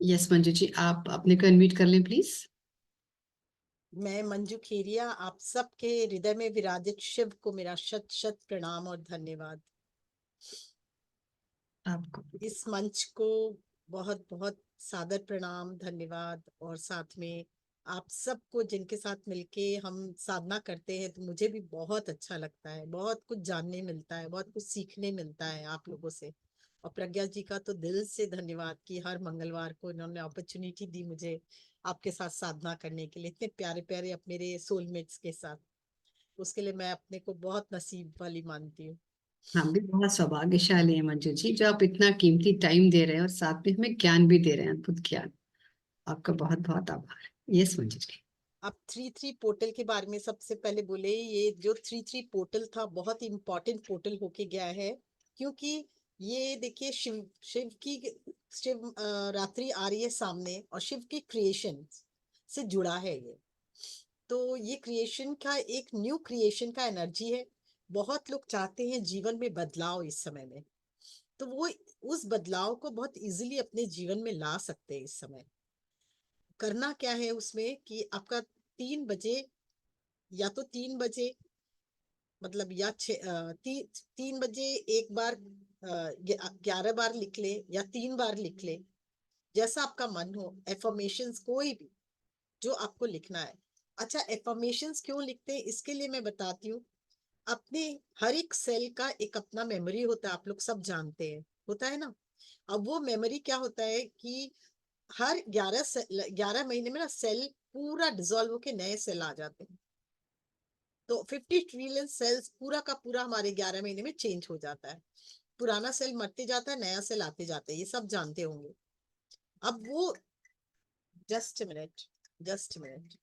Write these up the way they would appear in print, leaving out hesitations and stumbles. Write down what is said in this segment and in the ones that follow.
Yes Manju ji, आप अपने को अनम्यूट कर लें प्लीज। मैं मंजू खेरिया, आप सबके हृदय में विराजित शिव को मेरा शत शत प्रणाम और धन्यवाद। आपको इस मंच को बहुत बहुत सादर प्रणाम, धन्यवाद। और साथ में आप सबको जिनके साथ मिलके हम साधना करते हैं तो मुझे भी बहुत अच्छा लगता है, बहुत कुछ जानने मिलता है, बहुत कुछ सीखने मिलता है आप लोगों से। और प्रज्ञा जी का तो दिल से धन्यवाद कि हर मंगलवार को इन्होंने अपॉर्चुनिटी दी मुझे आपके साथ साधना करने के लिए, इतने प्यारे प्यारे अब मेरे सोलमेट्स के साथ। उसके लिए मैं अपने को बहुत नसीब वाली मानती हूँ। हम भी बहुत सौभाग्यशाली हैं मंजू जी, जो आप इतना कीमती टाइम दे रहे हैं और साथ में हमें ज्ञान भी दे रहे हैं, अद्भुत ज्ञान। आपका बहुत बहुत आभार। यस मंजू जी। आप 3-3 पोर्टल के बारे में सबसे पहले बोले। ये जो 3-3 पोर्टल था बहुत इम्पोर्टेंट पोर्टल होके गया है, क्योंकि ये देखिए शिव शिव की शिव रात्रि आ रही है सामने, और शिव की क्रिएशन से जुड़ा है ये। तो ये क्रिएशन का एक न्यू क्रिएशन का एनर्जी है। बहुत लोग चाहते हैं जीवन में बदलाव इस समय में, तो वो उस बदलाव को बहुत इजीली अपने जीवन में ला सकते हैं इस समय। करना क्या है उसमें कि आपका 3 बजे, या तो 3 बजे, मतलब या 3 बजे एक बार 11 बार लिख ले या 3 बार लिख ले, जैसा आपका मन हो। एफर्मेशंस कोई भी जो आपको लिखना है। अच्छा, एफर्मेशंस क्यों लिखते हैं इसके लिए मैं बताती हूँ। अपने हर एक सेल का एक अपना मेमोरी होता है, आप लोग सब जानते हैं, होता है ना। अब वो मेमोरी क्या होता है कि हर 11 महीने में ना सेल पूरा डिसॉल्व होके नए सेल आ जाते हैं। तो 50 ट्रिलियन सेल्स पूरा का पूरा हमारे 11 महीने में चेंज हो जाता है। पुराना सेल मरते जाता है, नया सेल आते जाता है, ये सब जानते होंगे। अब वो, जस्ट मिनट।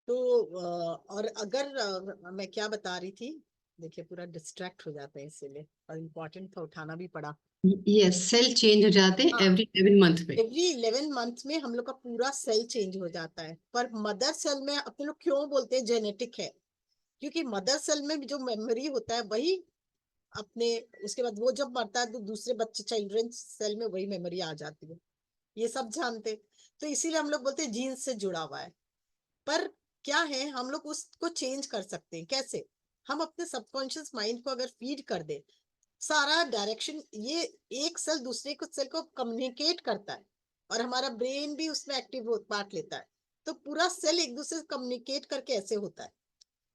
तो और अगर मैं क्या बता रही थी, देखिए पूरा डिस्ट्रैक्ट हो जाता है इसीलिए, और इम्पोर्टेंट था उठाना भी पड़ा। यस, सेल चेंज हो जाते हैं हाँ, एवरी 11 मंथ में। एवरी 11 मंथ में हम लोग का पूरा सेल चेंज हो जाता है। पर मदर सेल में अपने लोग क्यों बोलते हैं जेनेटिक है, क्योंकि मदर सेल में जो मेमोरी होता है वही अपने, उसके बाद वो जब मरता है तो दूसरे बच्चे चिल्ड्रन सेल में वही मेमोरी आ जाती है। ये सब जानते। तो इसीलिए हम लोग बोलते हैं जीन से जुड़ा हुआ है। पर क्या है, हम लोग उसको चेंज कर सकते हैं कैसे? हम अपने सबकॉन्शियस माइंड को अगर फीड कर दे सारा डायरेक्शन, ये एक सेल दूसरे को सेल को कम्युनिकेट करता है, और हमारा ब्रेन भी उसमें एक्टिव पार्ट लेता है। तो पूरा सेल एक दूसरे से कम्युनिकेट करके ऐसे होता है।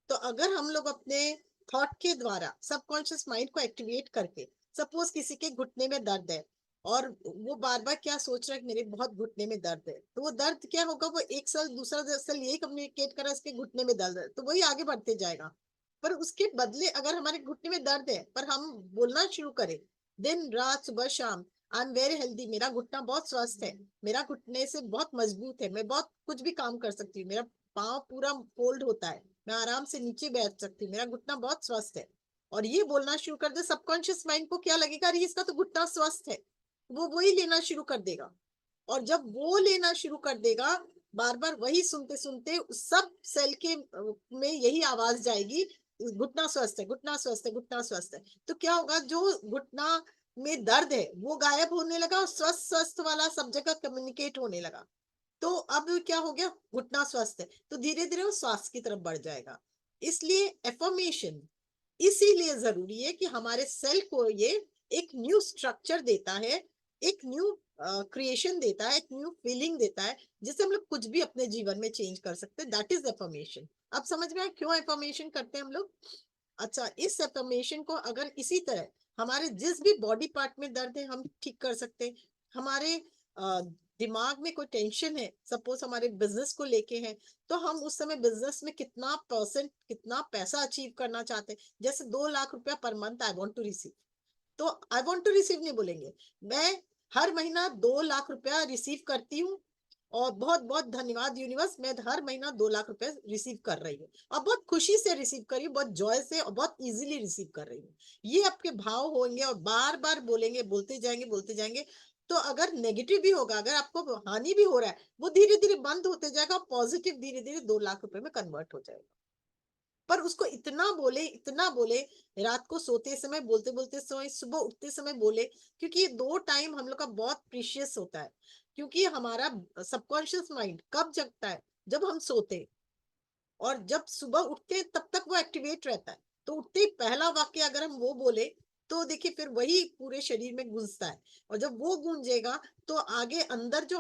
तो अगर हम लोग अपने थॉट के द्वारा सबकॉन्शियस माइंड को एक्टिवेट करके, सपोज किसी के घुटने में दर्द है, और वो बार बार क्या सोच रहा है कि मेरे बहुत घुटने में दर्द है, तो वो दर्द क्या होगा, वो एक सेल दूसरा सेल यही कम्युनिकेट कर रहा है इसके घुटने में दर्द है, तो वही आगे बढ़ते जाएगा। पर उसके बदले अगर हमारे घुटने में दर्द है पर हम बोलना शुरू करें दिन रात सुबह शाम, आई एम वेरी हेल्दी, मेरा घुटना बहुत स्वस्थ है, मेरा घुटने से बहुत मजबूत है, मैं बहुत कुछ भी काम कर सकती हूँ, मेरा पाँव पूरा फोल्ड होता है, मैं आराम से नीचे बैठ सकती हूँ, मेरा घुटना बहुत स्वस्थ है, और ये बोलना शुरू कर दे, सबकॉन्शियस माइंड को क्या लगेगा, अरे इसका तो घुटना स्वस्थ है, वो वही लेना शुरू कर देगा। और जब वो लेना शुरू कर देगा, बार बार वही सुनते सुनते सब सेल के में यही आवाज जाएगी, घुटना स्वस्थ है, घुटना स्वस्थ है, घुटना स्वस्थ है। तो क्या होगा, जो घुटना में दर्द है वो गायब होने लगा, और स्वस्थ स्वस्थ वाला सब जगह कम्युनिकेट होने लगा। तो अब क्या हो गया, घुटना स्वस्थ है, तो धीरे धीरे वो स्वास्थ्य की तरफ बढ़ जाएगा। इसलिए एफर्मेशन इसीलिए जरूरी है कि हमारे सेल को ये एक न्यू स्ट्रक्चर देता है, एक न्यू क्रिएशन देता है, एक न्यू फीलिंग देता है, जिससे हम लोग कुछ भी अपने जीवन में चेंज कर सकते हैं। That is affirmation. अब समझ में आया क्यों एफर्मेशन करते हैं हम लोग? अच्छा, इस एफर्मेशन को अगर इसी तरह हमारे जिस भी बॉडी पार्ट में दर्द है हम ठीक कर सकते हैं। हमारे दिमाग में कोई टेंशन है, सपोज हमारे बिजनेस को लेके है, तो हम उस समय बिजनेस में कितना परसेंट, कितना पैसा अचीव करना चाहते हैं, जैसे 2 लाख रुपया per month I want to receive, तो आई वांट टू रिसीव नहीं बोलेंगे, मैं हर महीना 2 लाख रुपया रिसीव करती हूँ, और बहुत बहुत धन्यवाद यूनिवर्स, मैं हर महीना 2 लाख रुपए रिसीव कर रही हूँ और बहुत खुशी से रिसीव कर रही हूँ, बहुत जॉय से और बहुत इजीली रिसीव कर रही हूँ। ये आपके भाव होंगे और बार बार बोलेंगे, बोलते जाएंगे बोलते जाएंगे। तो अगर नेगेटिव भी होगा, अगर आपको हानि भी हो रहा है, वो धीरे धीरे बंद होते जाएगा और पॉजिटिव धीरे धीरे 2 लाख रुपए में कन्वर्ट हो जाएगा। पर उसको इतना बोले, रात को सोते समय बोलते बोलते समय, सुबह उठते समय बोले, क्योंकि ये 2 टाइम हम लोग का बहुत प्रीशियस होता है। क्योंकि हमारा सबकॉन्शियस माइंड कब जगता है? जब हम सोते, और जब सुबह उठते तब तक वो एक्टिवेट रहता है। तो उठते ही पहला वाक्य अगर हम वो बोले, तो देखिए फिर वही पूरे शरीर में गूंजता है, और जब वो गूंजेगा तो आगे अंदर जो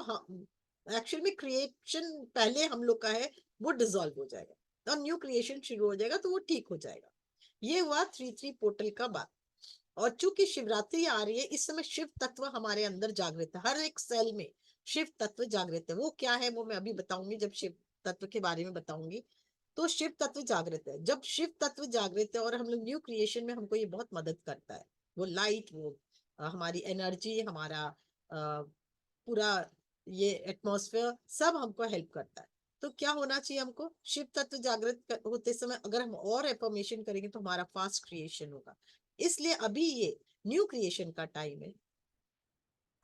एक्चुअल में क्रिएशन पहले हम लोग का है, वो डिसॉल्व हो जाएगा और न्यू क्रिएशन शुरू हो जाएगा, तो वो ठीक हो जाएगा। ये हुआ 3-3 पोर्टल का बात। और चूंकि शिवरात्रि आ रही है, इस समय शिव तत्व हमारे अंदर जागृत है, हर एक सेल में शिव तत्व जागृत है। वो क्या है वो मैं अभी बताऊंगी, जब शिव तत्व के बारे में बताऊंगी। तो शिव तत्व जागृत है, जब शिव तत्व जागृत है और हम लोग न्यू क्रिएशन में, हमको ये बहुत मदद करता है। वो लाइट, वो हमारी एनर्जी, हमारा पूरा ये एटमॉस्फेयर सब हमको हेल्प करता है। तो क्या होना चाहिए हमको? शिव तत्व जागृत होते समय अगर हम और एफर्मेशन करेंगे तो हमारा फास्ट क्रिएशन होगा। इसलिए अभी ये न्यू क्रिएशन का टाइम है,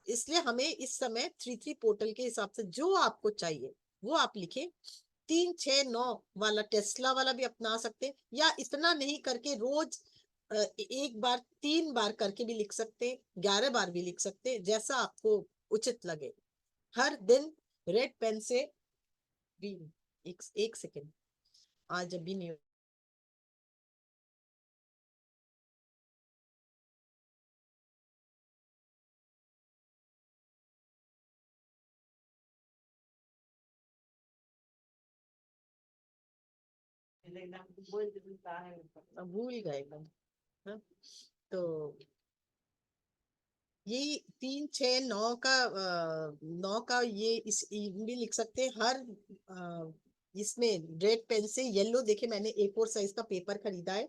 इसलिए हमें इस समय 3-3 पोर्टल के हिसाब से जो आपको चाहिए वो आप लिखें। 3-6-9 वाला, टेस्ला वाला भी अपना सकते हैं, या इतना नहीं करके रोज एक बार 3 बार करके भी लिख सकते हैं, 11 बार भी लिख सकते हैं, जैसा आपको उचित लगे। हर दिन रेड पेन से भी, एक सेकेंड, आज अभी नहीं भूल गए एकदम। हाँ? तो ये 3-6-9 का 9 का ये इस भी लिख सकते हैं। हर इसमें रेड पेन से येलो, देखे मैंने A4 साइज का पेपर खरीदा है,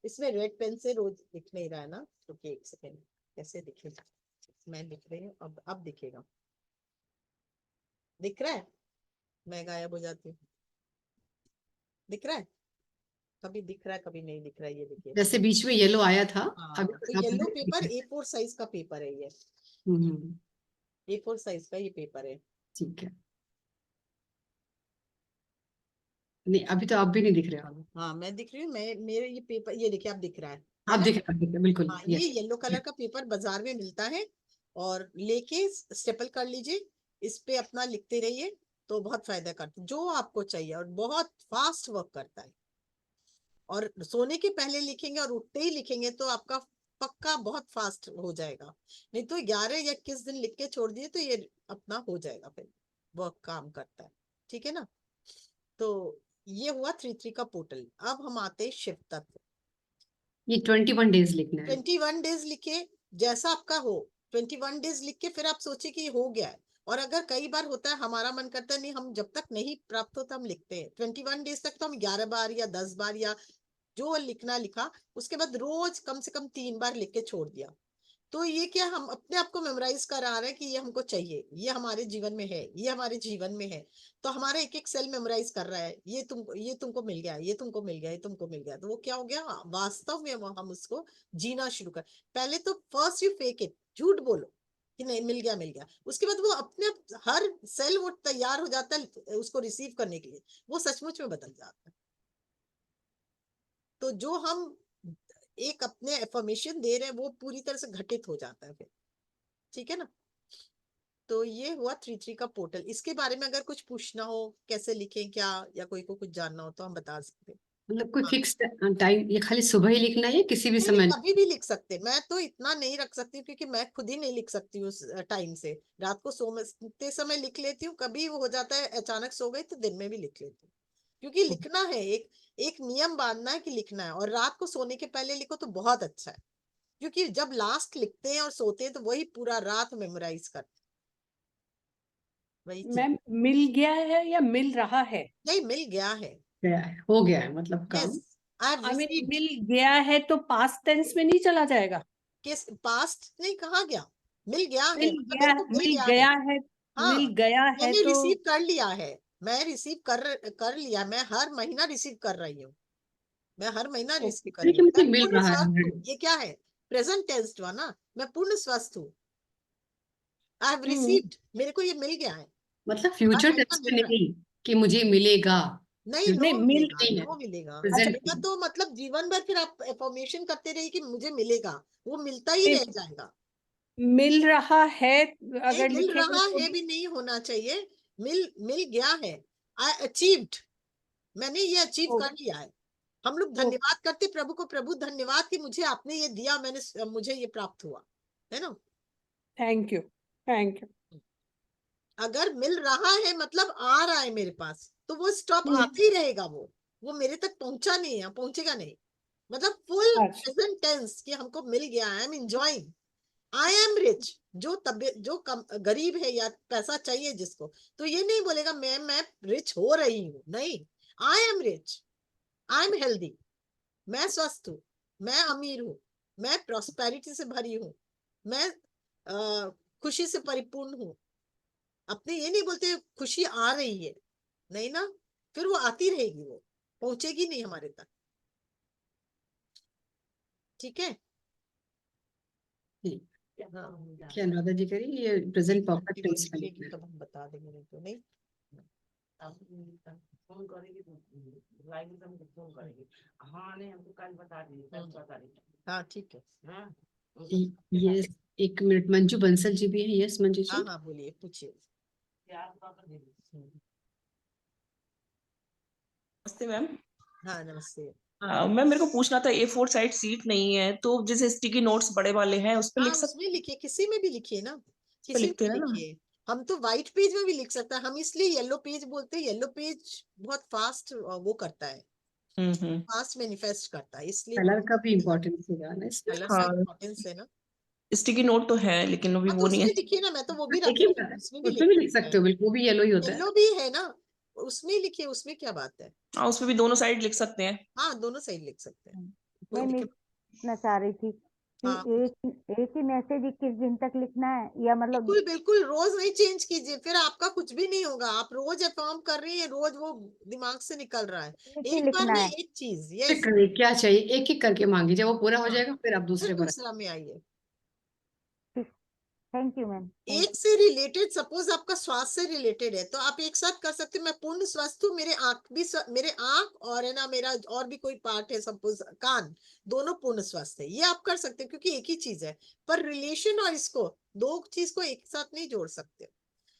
इसमें रेड पेन से रोज दिख नहीं रहा है ना, तो एक सेकेंड, कैसे दिखेगा? मैं लिख रही हूँ, अब दिखेगा, दिख रहा है? मैं गायब हो जाती हूँ, दिख रहा है? कभी दिख रहा है कभी नहीं दिख रहा है, ये देखिए। जैसे बीच में येलो आया था, अभी हाँ, तो साफ येलो दिख पेपर रहा है। A4 साइज का पेपर है ये, हम्म, A4 साइज का ये पेपर है। ठीक है। नहीं, अभी तो आप भी नहीं दिख रहे हो। हाँ मैं दिख रही हूँ, मैं मेरे ये पेपर, ये देखिए आप दिख रहा है आप ना? दिख रहे, आप दिख रहे, बिल्कुल, हाँ, ये यस। येलो कलर का पेपर बाजार में मिलता है, और लेके स्टेपल कर लीजिए, इस पे अपना लिखते रहिए, तो बहुत फायदा करता है जो आपको चाहिए, और बहुत फास्ट वर्क करता है। और सोने के पहले लिखेंगे और उठते ही लिखेंगे तो आपका पक्का बहुत फास्ट हो जाएगा। नहीं तो 11 या 21 दिन लिख के छोड़ दिए तो ये अपना हो जाएगा, फिर वर्क काम करता है। ठीक है ना? तो ये हुआ 3-3 का पोर्टल। अब हम आते हैं शिव तत्व। ये 21 डेज लिखना है। 21 डेज लिखे, जैसा आपका हो। 21 डेज लिख के फिर आप सोचे कि हो गया है। और अगर कई बार होता है, हमारा मन करता है नहीं, हम जब तक नहीं प्राप्त होता हम लिखते हैं 21 डेज तक, तो हम 11 बार या 10 बार या जो लिखना लिखा, उसके बाद रोज कम से कम 3 बार लिख के छोड़ दिया। तो ये क्या, हम अपने आप को मेमोराइज करा रहे हैं कि ये हमको चाहिए, ये हमारे जीवन में है, ये हमारे जीवन में है। तो हमारा एक एक सेल मेमोराइज कर रहा है, ये तुमको मिल गया, ये तुमको मिल गया, ये तुमको मिल गया। तो वो क्या हो गया, वास्तव में हम उसको जीना शुरू कर। पहले तो फर्स्ट यू फेक इट, झूठ बोलो कि नहीं मिल गया मिल गया, उसके बाद वो अपने आप हर सेल वो तैयार हो जाता है उसको रिसीव करने के लिए, वो सचमुच में बदल जाता है। तो जो हम एक अपने एफर्मेशन दे रहे हैं वो पूरी तरह से घटित हो जाता है फिर। ठीक है ना? तो ये हुआ 3-3 का पोर्टल। इसके बारे में अगर कुछ पूछना हो, कैसे लिखें क्या, या कोई को कुछ जानना हो तो हम बता सकते हैं। मतलब कोई हाँ, फिक्स टाइम, ये खाली सुबह ही लिखना है या किसी भी नहीं नहीं, समय? कभी भी लिख सकते हैं। मैं तो इतना नहीं रख सकती हूँ, क्योंकि मैं खुद ही नहीं लिख सकती हूँ उस टाइम से। रात को सोते समय लिख लेती हूँ, कभी वो हो जाता है अचानक सो गई तो दिन में भी लिख लेती हूँ। क्योंकि लिखना है, एक एक नियम बांधना है कि लिखना है, और रात को सोने के पहले लिखो तो बहुत अच्छा है। क्योंकि जब लास्ट लिखते हैं और सोते हैं तो वही पूरा रात मेमोराइज करते हैं, वही चीज। मैम, मिल गया है या मिल रहा है? नहीं, मिल गया है। गया है, हो गया है मतलब यस, काम। आई हैव हमें रिसीव्ड। मिल गया है तो पास्ट टेंस में नहीं चला जाएगा? किस पास्ट नहीं, कहा गया, मिल गया है मिल मतलब गया, मेरे को मिल मिल गया है। गया है। हाँ, मिल गया है मैंने तो रिसीव कर लिया है, मैं रिसीव कर लिया, मैं हर महीना रिसीव कर रही हूँ, मैं हर महीना ओके रिसीव कर रही कि हूँ, मुझे मैं मिल पूर्ण रहा स्वस्थ है। हूँ। ये क्या है? प्रेजेंट टेंस हुआ ना, मैं पूर्ण स्वस्थ हूँ, आई हैव हम्म रिसीव्ड, मेरे को ये मिल गया है, मतलब हर फ्यूचर महीना टेंस में मिल रहा है। नहीं कि मुझे मिलेगा, नहीं, फ्यूचर नहीं नो मिल मिलेगा, नहीं है, नो मिलेगा, प्रेजेंट मिलेगा में। तो मतलब जीवन भर फिर आप एफर्मेशन करते रहिए कि मुझे मिलेगा, वो मिलता ही रह जाएगा। मिल रहा है नहीं, अगर मिल लिखेंगे रहा तो है भी नहीं होना चाहिए, मिल गया है, आई अचीव्ड, मैंने ये अचीव कर ओके लिया है। हम लोग धन्यवाद करते प्रभु को, प्रभु धन्यवाद कि मुझे आपने ये दिया, मुझे ये प्राप्त हुआ, है ना। थैंक यू थैंक यू अगर मिल रहा है मतलब आ रहा है मेरे पास, तो वो स्टॉप आते ही रहेगा, वो मेरे तक पहुंचा नहीं है, पहुंचेगा नहीं, मतलब फुल अच्छा प्रेजेंट टेंस कि हमको मिल गया, I am enjoying, I am rich. जो तबियत जो गरीब है या पैसा चाहिए जिसको, तो ये नहीं बोलेगा मैं रिच हो रही हूँ, नहीं, I am rich, I am healthy, मैं स्वस्थ हूँ, मैं अमीर हूँ, मैं प्रॉस्पेरिटी से भरी हूँ, मैं खुशी से परिपूर्ण हूँ। अपने ये नहीं बोलते खुशी आ रही है, नहीं ना, फिर वो आती रहेगी, वो पहुंचेगी नहीं हमारे तक, ठीक है। ठीक। हाँ, क्या अनुराधा जी करिए, ये प्रेजेंट परफेक्ट टेंस में लिखना है। तब हम बता देंगे, नहीं तो नहीं। फोन करेगी तो लाएगी तो हमको फोन करेगी। हाँ नहीं हमको कल बता दी, कल बता दी। हाँ ठीक है, हाँ ये 1 मिनट, मंजू बंसल जी भी है। यस मंजू हाँ जी। हाँ बोलिए, पूछिए। प्यार का कर दे दी। नमस्ते मैम। हाँ नमस्ते। मैम मेरे को पूछना था, A4 साइड सीट नहीं है तो जैसे स्टिकी नोट्स बड़े वाले हैं उस पे हाँ लिख सकते, उसमें लिखिए, किसी में भी लिखिए ना, उस पे किसी में लिखते भी हैं ना। लिखिए। हम तो व्हाइट पेज में भी लिख सकते हैं, हम इसलिए येलो पेज बोलते हैं, येलो पेज बहुत फास्ट वो करता है, हम्म। फास्ट मैनिफेस्ट करता है, इसलिए कलर का भी इम्पोर्टेंस होगा ना इसमें। कलर का हाँ इम्पोर्टेंस है ना। स्टिकी नोट तो है लेकिन अभी हाँ तो वो नहीं है। उसमें लिखिए ना, मैं तो वो भी एक रख ही रही बात हूँ, है, उसमें भी उसमें लिख भी लिख सकते सकते हैं, हो, बिल्कुल, वो भी येलो ही होता है। येलो भी है ना, उसमें ही लिखिए, उसमें क्या बात है। हाँ उसमें भी दोनों साइड लिख सकते हैं। हाँ दोनों सही लिख सकते हैं, कोई मैं दिक्कत। पूछना चाह रही थी कि हाँ एक ही मैसेज 21 दिन तक लिखना है या मतलब बिल्कुल बिल्कुल, रोज नहीं चेंज कीजिए, फिर आपका कुछ भी नहीं होगा, आप रोज अफर्म कर रही है, रोज वो दिमाग से निकल रहा है, एक ही एक बार लिखना में है? एक चीज, चेक यस। करिए क्या चाहिए, एक एक करके मांगिए, जब वो पूरा हो हाँ जाएगा फिर आप फिर दूसरे पर। दूसरा में आइए। थैंक यू मैम, थैंक एक से रिलेटेड, सपोज आपका स्वास्थ्य से रिलेटेड है तो आप एक साथ कर सकते हैं, मैं पूर्ण स्वस्थ हूँ, मेरे आंख भी मेरे आंख और है ना मेरा और भी कोई पार्ट है, सपोज कान, दोनों पूर्ण स्वस्थ है, ये आप कर सकते हैं क्योंकि एक ही चीज है। पर रिलेशन और इसको, दो चीज को एक साथ नहीं जोड़ सकते।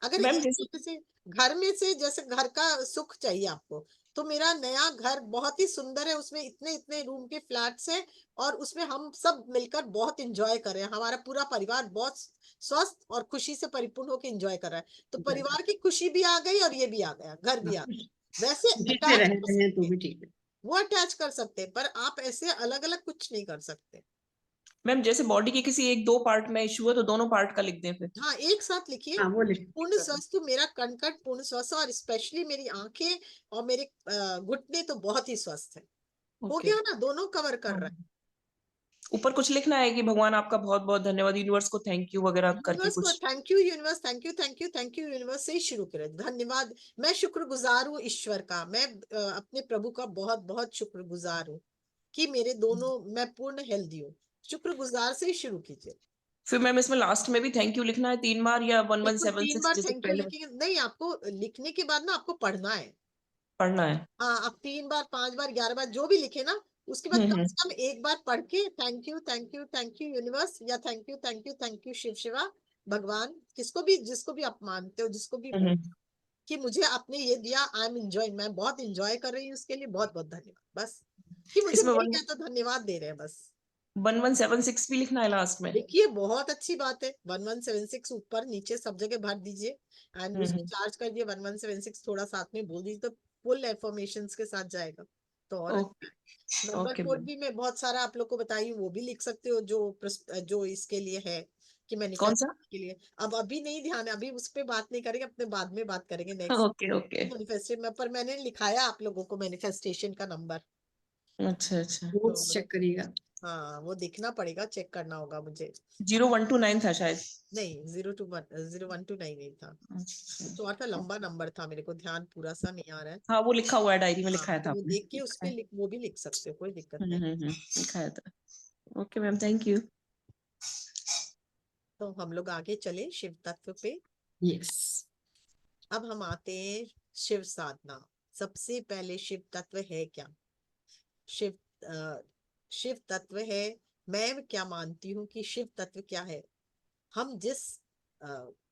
अगर मैम एक जैसे जैसे घर में से, जैसे घर का सुख चाहिए आपको, तो मेरा नया घर बहुत ही सुंदर है, उसमें इतने इतने रूम के फ्लैट्स हैं, और उसमें हम सब मिलकर बहुत इंजॉय कर रहे हैं, हमारा पूरा परिवार बहुत स्वस्थ और खुशी से परिपूर्ण होकर एंजॉय कर रहा है, तो परिवार की खुशी भी आ गई और ये भी आ गया, घर भी आ गया, वैसे खुशी से अटैच रह कर रहे हैं तो सकते हैं, भी ठीक है। वो अटैच कर सकते हैं, पर आप ऐसे अलग अलग कुछ नहीं कर सकते। मैम जैसे बॉडी के किसी एक दो पार्ट में इशू है तो दोनों पार्ट का लिख दें फिर। हाँ एक साथ लिखिए, हाँ वो लिख। पूर्ण स्वस्थ हूँ, मेरा कण पूर्ण स्वस्थ है, और स्पेशली मेरी आंखें और मेरे घुटने तो बहुत ही स्वस्थ है, हो ओके। गया ना, दोनों कवर कर रहा है। ऊपर कुछ लिखना है कि भगवान आपका बहुत बहुत धन्यवाद, यूनिवर्स को थैंक यू वगैरह करके यूनिवर्स को कुछ। Thank you, universe thank you, thank you, thank you universe से ही शुरू करें, धन्यवाद, मैं शुक्रगुजार हूँ ईश्वर का, मैं अपने प्रभु का बहुत बहुत शुक्रगुजार हूँ कि मेरे दोनों, मैं पूर्ण हेल्दी हूँ, शुक्रगुजार से ही शुरू कीजिए। फिर मैम इसमें लास्ट में भी थैंक यू लिखना है 3 बार या बिल्कुल 3 1176 बार जैसे थैंक यू पहले लिखेंगे, नहीं आपको लिखने के बाद ना आपको पढ़ना है। पढ़ना है? हाँ आप 3 बार 5 बार 11 बार जो भी लिखे ना, उसके बाद कम हम्म। से कम एक बार पढ़ के thank you, thank you, thank you universe, या thank you, thank you, thank you Shiv Shiva, भगवान, किसको भी, जिसको भी आप मानते हो, जिसको भी बोल, हम्म। कि मुझे आपने ये दिया, आई एम एंजॉइंग, मैं बहुत एंजॉय कर रही हूँ, उसके लिए बहुत बहुत धन्यवाद, बस कि मुझे इसमें मिल गया तो धन्यवाद दे रहे हैं बस। 1176 भी लिखना है लास्ट में? देखिए बहुत अच्छी बात है, 1176 ऊपर नीचे सब जगह भर दीजिए, एंड उसको हम्म। चार्ज कर दिए 1176 थोड़ा साथ में बोल दीजिए, तो फुल इन्फॉर्मेशन के साथ जाएगा, तो और अच्छा ओके है। Number okay code ma'am. भी मैं बहुत सारा आप लोग को बताई हूँ, वो भी लिख सकते हो, जो इसके लिए है कि कौन मैनिफेस्ट सा? के लिए, अब अभी नहीं ध्यान है, अभी उस पर बात नहीं करेंगे, अपने बाद में बात करेंगे नेक्स्ट ओके ओके। मैनिफेस्टेशन में, पर मैंने लिखाया आप लोगों को मैनिफेस्टेशन का नंबर। अच्छा अच्छा। नोट्स चेक करिएगा। हाँ वो देखना पड़ेगा, चेक करना होगा मुझे। 0129 था शायद। नहीं 0129 नहीं था, अच्छा। थोड़ा सा लंबा नंबर था, मेरे को ध्यान पूरा सा नहीं आ रहा है। हाँ वो लिखा हुआ है, डायरी में हाँ लिखाया था तो वो आपने। देख के उस पे वो भी लिख सकते हो, कोई दिक्कत नहीं। लिखाया था। Okay ma'am, thank you. तो हम लोग आगे चले शिव तत्व पे। यस। अब हम आते हैं शिव साधना। सबसे पहले शिव तत्व है क्या? शिव शिव तत्व है, मैं क्या मानती हूँ कि शिव तत्व क्या है। हम जिस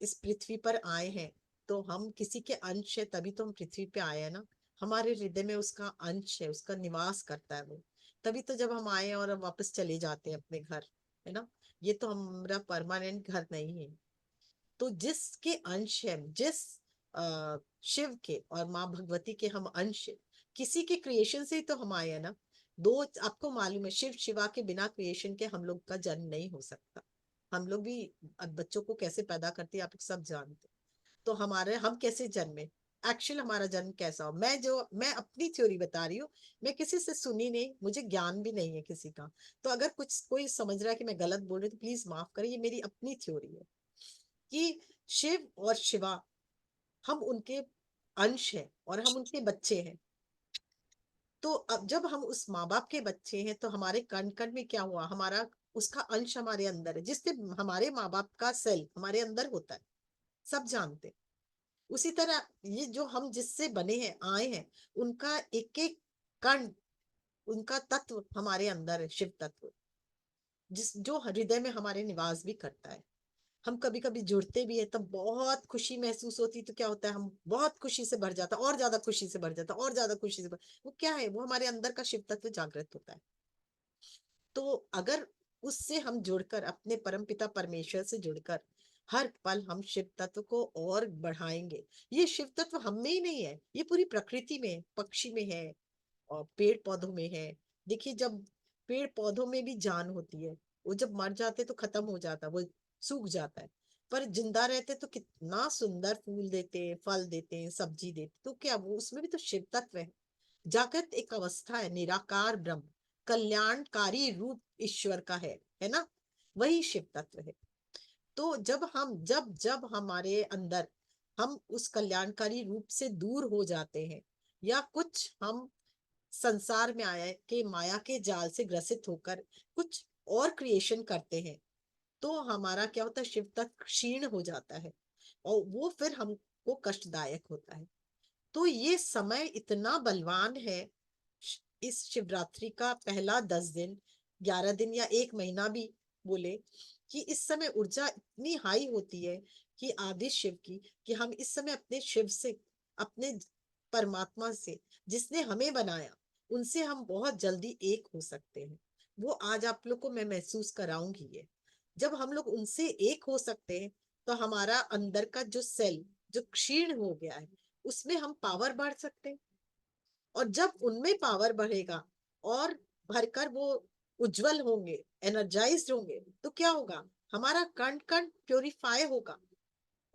इस पृथ्वी पर आए हैं, तो हम किसी के अंश है, तभी तो हम पृथ्वी पे आए हैं ना। हमारे हृदय में उसका अंश है, उसका निवास करता है वो। तभी तो जब हम आए और वापस चले जाते हैं अपने घर, है ना। ये तो हमारा परमानेंट घर नहीं है। तो जिसके अंश है, जिस शिव के और माँ भगवती के हम अंश है, किसी के क्रिएशन से ही तो हम आए हैं ना। दो, आपको मालूम है शिव शिवा के बिना क्रिएशन के हम लोग का जन्म नहीं हो सकता। हम लोग भी अब बच्चों को कैसे पैदा करते हैं आप सब जानते हैं। तो हमारे हम कैसे जन्मे, एक्चुअल हमारा जन्म कैसा हो, मैं अपनी थ्योरी बता रही हूँ। मैं किसी से सुनी नहीं, मुझे ज्ञान भी नहीं है किसी का। तो अगर कुछ कोई समझ रहा है कि मैं गलत बोल रही हूँ तो प्लीज माफ करें, ये मेरी अपनी थ्योरी है कि शिव और शिवा हम उनके अंश हैं और हम उनके बच्चे हैं। तो अब जब हम उस माँ बाप के बच्चे हैं, तो हमारे कण कण में क्या हुआ, हमारा उसका अंश हमारे अंदर है, जिससे हमारे माँ बाप का सेल हमारे अंदर होता है, सब जानते हैं। उसी तरह ये जो हम जिससे बने हैं, आए हैं, उनका एक एक कण, उनका तत्व हमारे अंदर है, शिव तत्व, जिस जो हृदय में हमारे निवास भी करता है। हम कभी कभी जुड़ते भी है तब बहुत खुशी महसूस होती, तो क्या होता है, हम बहुत खुशी से भर जाता, और ज्यादा खुशी से भर जाता, और ज्यादा खुशी से वो क्या है, वो हमारे अंदर का शिव तत्व जागृत होता है। तो अगर उससे हम जुड़कर, अपने परमपिता परमेश्वर से जुड़कर हर पल हम शिव तत्व को और बढ़ाएंगे। ये शिव तत्व हम में ही नहीं है, ये पूरी प्रकृति में, पक्षी में है और पेड़ पौधों में है। देखिए जब पेड़ पौधों में भी जान होती है, वो जब मर जाते तो खत्म हो जाता, वो सूख जाता है। पर जिंदा रहते तो कितना सुंदर फूल देते हैं, फल देते हैं, सब्जी देते, तो क्या वो उसमें भी तो शिव तत्व है। जागृत एक अवस्था है, निराकार ब्रह्म, कल्याणकारी रूप ईश्वर का है ना, वही शिव तत्व है। तो जब जब हमारे अंदर हम उस कल्याणकारी रूप से दूर हो जाते हैं, या कुछ हम संसार में आया के माया के जाल से ग्रसित होकर कुछ और क्रिएशन करते हैं, तो हमारा क्या होता है, शिव तत्व क्षीण हो जाता है और वो फिर हमको कष्टदायक होता है। तो ये समय इतना बलवान है, इस शिवरात्रि का पहला 10 दिन, 11 दिन या 1 महीना भी बोले, कि इस समय ऊर्जा इतनी हाई होती है कि आदि शिव की, कि हम इस समय अपने शिव से, अपने परमात्मा से, जिसने हमें बनाया, उनसे हम बहुत जल्दी एक हो सकते हैं। वो आज आप लोग को मैं महसूस कराऊंगी। ये जब हम लोग उनसे एक हो सकते हैं, तो हमारा अंदर का जो सेल जो क्षीण हो गया है, उसमें हम पावर बढ़ सकते हैं। और जब उनमें पावर बढ़ेगा और भरकर वो उज्जवल होंगे, एनर्जाइज्ड होंगे, तो क्या होगा, हमारा कण कण प्योरीफाई होगा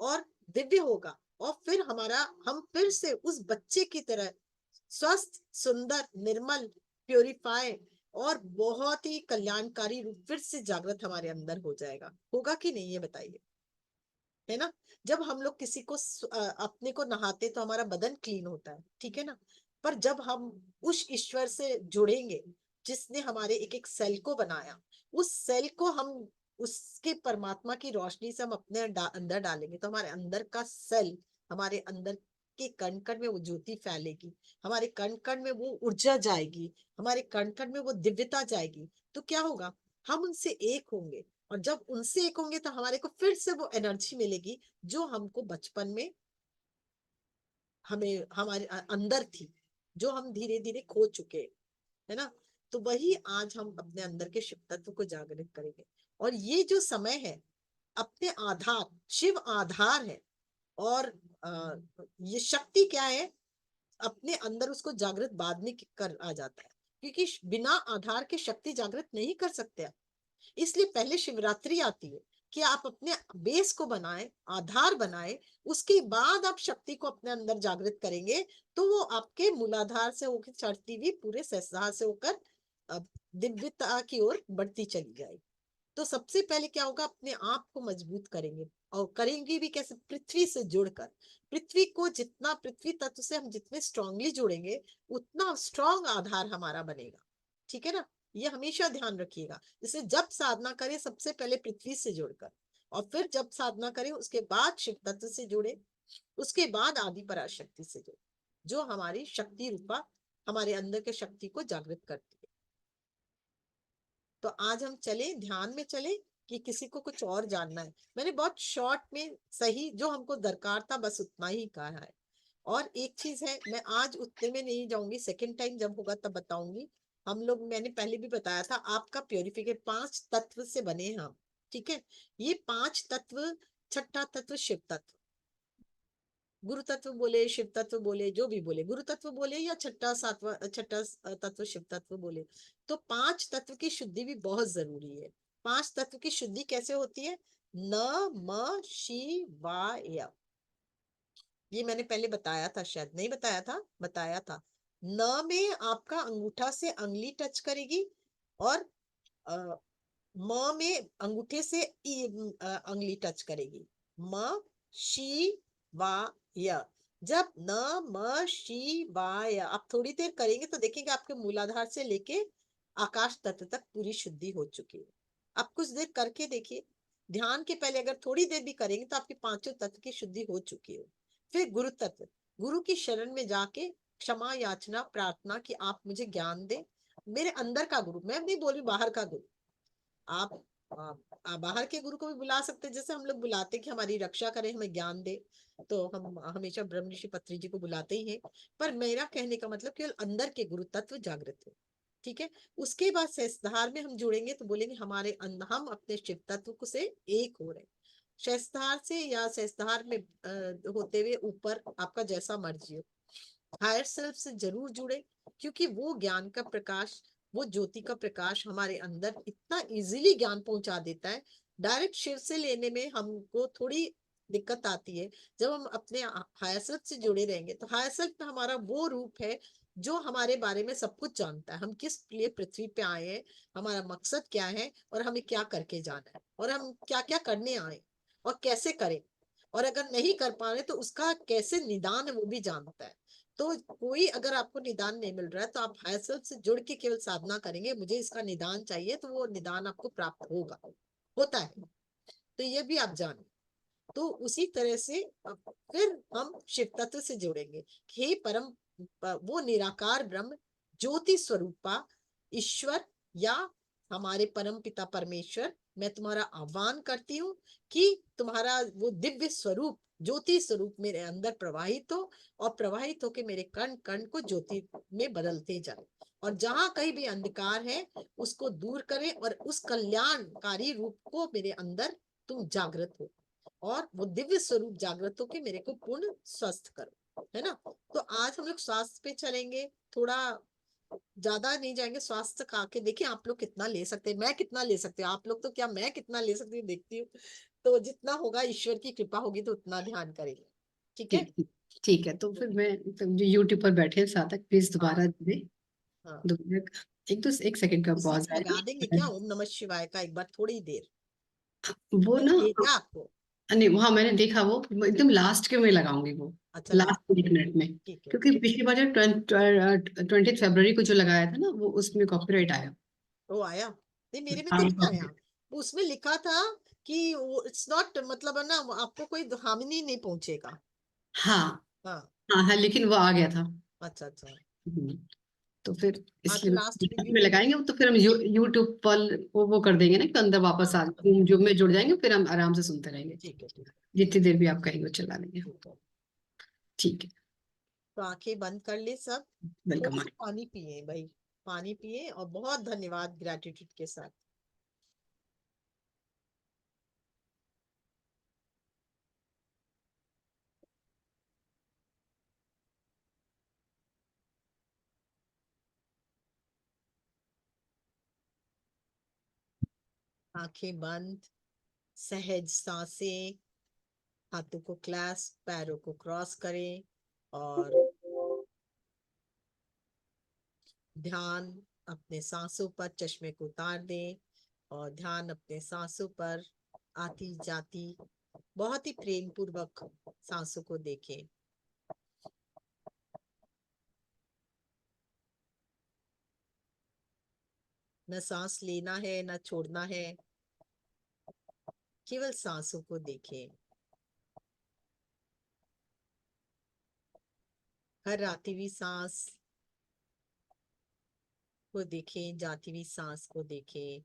और दिव्य होगा। और फिर हम फिर से उस बच्चे की तरह स्वस्थ, सुंदर, निर्मल, प्योरीफाई और बहुत ही कल्याणकारी रूप फिर से जागृत हमारे अंदर हो जाएगा। होगा कि नहीं, ये बताइए, है ना। जब हम लोग किसी को अपने को नहाते तो हमारा बदन क्लीन होता है, ठीक है ना। पर जब हम उस ईश्वर से जुड़ेंगे, जिसने हमारे एक एक सेल को बनाया, उस सेल को हम उसके परमात्मा की रोशनी से हम अपने अंदर डालेंगे, तो हमारे अंदर का सेल, हमारे अंदर के कण कण में वो ज्योति फैलेगी, हमारे कण कण में वो ऊर्जा जाएगी, हमारे कण कण में वो दिव्यता जाएगी। तो क्या होगा, हम उनसे एक होंगे। और जब उनसे एक होंगे तो हमारे को फिर से वो एनर्जी मिलेगी, जो हमको बचपन में हमें हमारे अंदर थी, जो हम धीरे धीरे खो चुके, है ना। तो वही आज हम अपने अंदर के शिव तत्व को जागृत करेंगे। और ये जो समय है, अपने आधार, शिव आधार है। और ये शक्ति क्या है, अपने अंदर उसको जागृत बाद में कर आ जाता है, क्योंकि बिना आधार के शक्ति जागृत नहीं कर सकते आप। इसलिए पहले शिवरात्रि आती है कि आप अपने बेस को बनाएं, आधार बनाएं, उसके बाद आप शक्ति को अपने अंदर जागृत करेंगे, तो वो आपके मूलाधार से होकर चढ़ती हुई पूरे सहस्त्रार से होकर दिव्यता की ओर बढ़ती चली जाएगी। तो सबसे पहले क्या होगा, अपने आप को मजबूत करेंगे, और करेंगे भी कैसे, पृथ्वी से जुड़कर। पृथ्वी को जितना, पृथ्वी तत्व से हम जितने स्ट्रांगली जुड़ेंगे उतना स्ट्रांग आधार हमारा बनेगा। ठीक है ना, ये हमेशा ध्यान रखिएगा। जैसे जब साधना करें सबसे पहले पृथ्वी से जुड़कर, और फिर जब साधना करें उसके बाद शिव तत्व से जुड़े, उसके बाद आदि पराशक्ति से जुड़े, जो हमारी शक्ति रूपा हमारे अंदर के शक्ति को जागृत करती है। तो आज हम चले, ध्यान में चले, कि किसी को कुछ और जानना है। मैंने बहुत शॉर्ट में सही जो हमको दरकार था बस उतना ही कहा है। और एक चीज है, मैं आज उतने में नहीं जाऊंगी, सेकंड टाइम जब होगा तब बताऊंगी। हम लोग, मैंने पहले भी बताया था, आपका प्योरिफिकेट 5 तत्व से बने हैं हम। ठीक है, ये 5 तत्व, छठा तत्व शिव तत्व, गुरु तत्व बोले, शिव तत्व बोले, जो भी बोले, गुरु तत्व बोले या छठा तत्व शिव तत्व बोले, तो 5 तत्व की शुद्धि भी बहुत जरूरी है। 5 तत्व की शुद्धि कैसे होती है? न म शि वा य। ये मैंने पहले बताया था, शायद नहीं बताया था, बताया था। न में आपका अंगूठा से अंगुली टच करेगी, और म में अंगूठे से अंगुली टच करेगी। म शी वा य। जब न म शी वा य आप थोड़ी देर करेंगे तो देखेंगे आपके मूलाधार से लेके आकाश तत्व तक पूरी शुद्धि हो चुकी है। आप कुछ देर करके देखिए, ध्यान के पहले अगर थोड़ी देर भी करेंगे तो आपके 5 तत्व की शुद्धि हो चुकी है। फिर गुरु तत्व, गुरु की शरण में जाके क्षमा याचना, प्रार्थना कि आप मुझे ज्ञान दें। मेरे अंदर का गुरु, मैं नहीं बोल रही बाहर का गुरु, आप बाहर के गुरु को भी बुला सकते हैं, जैसे हम लोग बुलाते कि हमारी रक्षा करें, हमें ज्ञान दे, तो हम हमेशा ब्रह्म ऋषि पत्री जी को बुलाते ही हैं। पर मेरा कहने का मतलब केवल अंदर के गुरु तत्व जागृत हो। ठीक है, उसके बाद सहस्त्रधार में हम जुड़ेंगे तो बोलेंगे हमारे हम अपने शिव तत्व को से एक हो रहे। सहस्त्रधार से या सहस्त्रधार में होते हुए ऊपर आपका जैसा मर्जी हो, हायर सेल्फ से जरूर जुड़े, क्योंकि वो ज्ञान का प्रकाश, वो ज्योति का प्रकाश हमारे अंदर इतना इजीली ज्ञान पहुंचा देता है। डायरेक्ट शिव से लेने में हमको थोड़ी दिक्कत आती है। जब हम अपने हायर सेल्फ से जुड़े रहेंगे तो हायर सेल्फ में हमारा वो रूप है जो हमारे बारे में सब कुछ जानता है, हम किस लिए पृथ्वी पे आए हैं, हमारा मकसद क्या है, और हमें क्या करके जाना है, और हम क्या क्या करने आए और कैसे करें, और अगर नहीं कर पा रहे तो उसका कैसे निदान है वो भी जानता है। तो कोई अगर आपको निदान नहीं मिल रहा है तो आप हायर सेल्फ से जुड़ के केवल साधना करेंगे, मुझे इसका निदान चाहिए, तो वो निदान आपको प्राप्त होगा, होता है। तो ये भी आप जाने। तो उसी तरह से फिर हम शिव तत्व से जुड़ेंगे। हे परम, वो निराकार ब्रह्म, ज्योति स्वरूपा ईश्वर, या हमारे परम पिता परमेश्वर, मैं तुम्हारा आह्वान करती हूँ कि तुम्हारा वो दिव्य स्वरूप, ज्योति स्वरूप मेरे अंदर प्रवाहित हो, और प्रवाहित होकर मेरे कण कण को ज्योति में बदलते जाए, और जहां कहीं भी अंधकार है उसको दूर करें, और उस कल्याणकारी रूप को मेरे अंदर तुम जागृत हो, और वो दिव्य स्वरूप जागृत होकर मेरे को पूर्ण स्वस्थ करो, है ना। तो आज हम लोग स्वास्थ्य पे चलेंगे, थोड़ा ज्यादा नहीं जाएंगे, स्वास्थ्य का के देखिए आप लोग कितना ले सकते हैं, मैं कितना ले सकती हूँ, आप लोग तो क्या, मैं कितना ले सकती हूँ देखती हूँ। तो जितना होगा ईश्वर की कृपा होगी तो उतना ध्यान करेंगे। ठीक है। ठीक ठीक है। तो फिर मैं, तो जो यूट्यूब पर बैठे हैं साधक, प्लीज दोबारा दे, हाँ, दोबारा एक सेकंड का इसी पॉज में लगा देंगे आएगा। क्या ओम नमः शिवाय का एक बार थोड़ी देर, वो मैंने ना, भेजा आपको। नहीं वहाँ मैंने देखा, वो एकदम लास्ट के में लगाऊंगी, वो अच्छा, लास्ट, लास्ट 1 मिनट में। ठीक है। क्योंकि पिछली बार जो 20 फरवरी को जो लगाया था ना, वो उसमें कॉपीराइट आया। वो आया नहीं, मेरे में तो हाँ नहीं आया। उसमें लिखा था कि इट्स नॉट, मतलब है ना, आपको कोई हानि नहीं पहुंचेगा। हाँ हाँ, हाँ हाँ, लेकिन वो आ गया था। अच्छा अच्छा। हम्म, तो फिर हाँ, तो इसलिए लास्ट रिव्यू में में लगाएंगे, तो फिर हम यूट्यूब पर वो कर देंगे ना कि अंदर वापस आ हाँ, जो में जुड़ जाएंगे, फिर हम आराम से सुनते रहेंगे। ठीक है, ठीक है, जितनी देर भी आप कहेंगे वो चला लेंगे। ठीक है। ठीक है। तो आंखें बंद कर ले सब, थोड़ा वेलकम। सा पानी पिए भाई, पानी पिए, और बहुत धन्यवाद ग्रेटिट्यूड के साथ। आंखें बंद, सहज सांसें, हाथों को क्लास्प, पैरों को क्रॉस करें, और ध्यान अपने सांसों पर चश्मे को उतार दें और ध्यान अपने सांसों पर आती जाती बहुत ही प्रेम पूर्वक सांसों को देखें। न सांस लेना है न छोड़ना है, केवल सांसों को देखें। हर आती हुई सांस को देखें, जाती हुई सांस को देखें।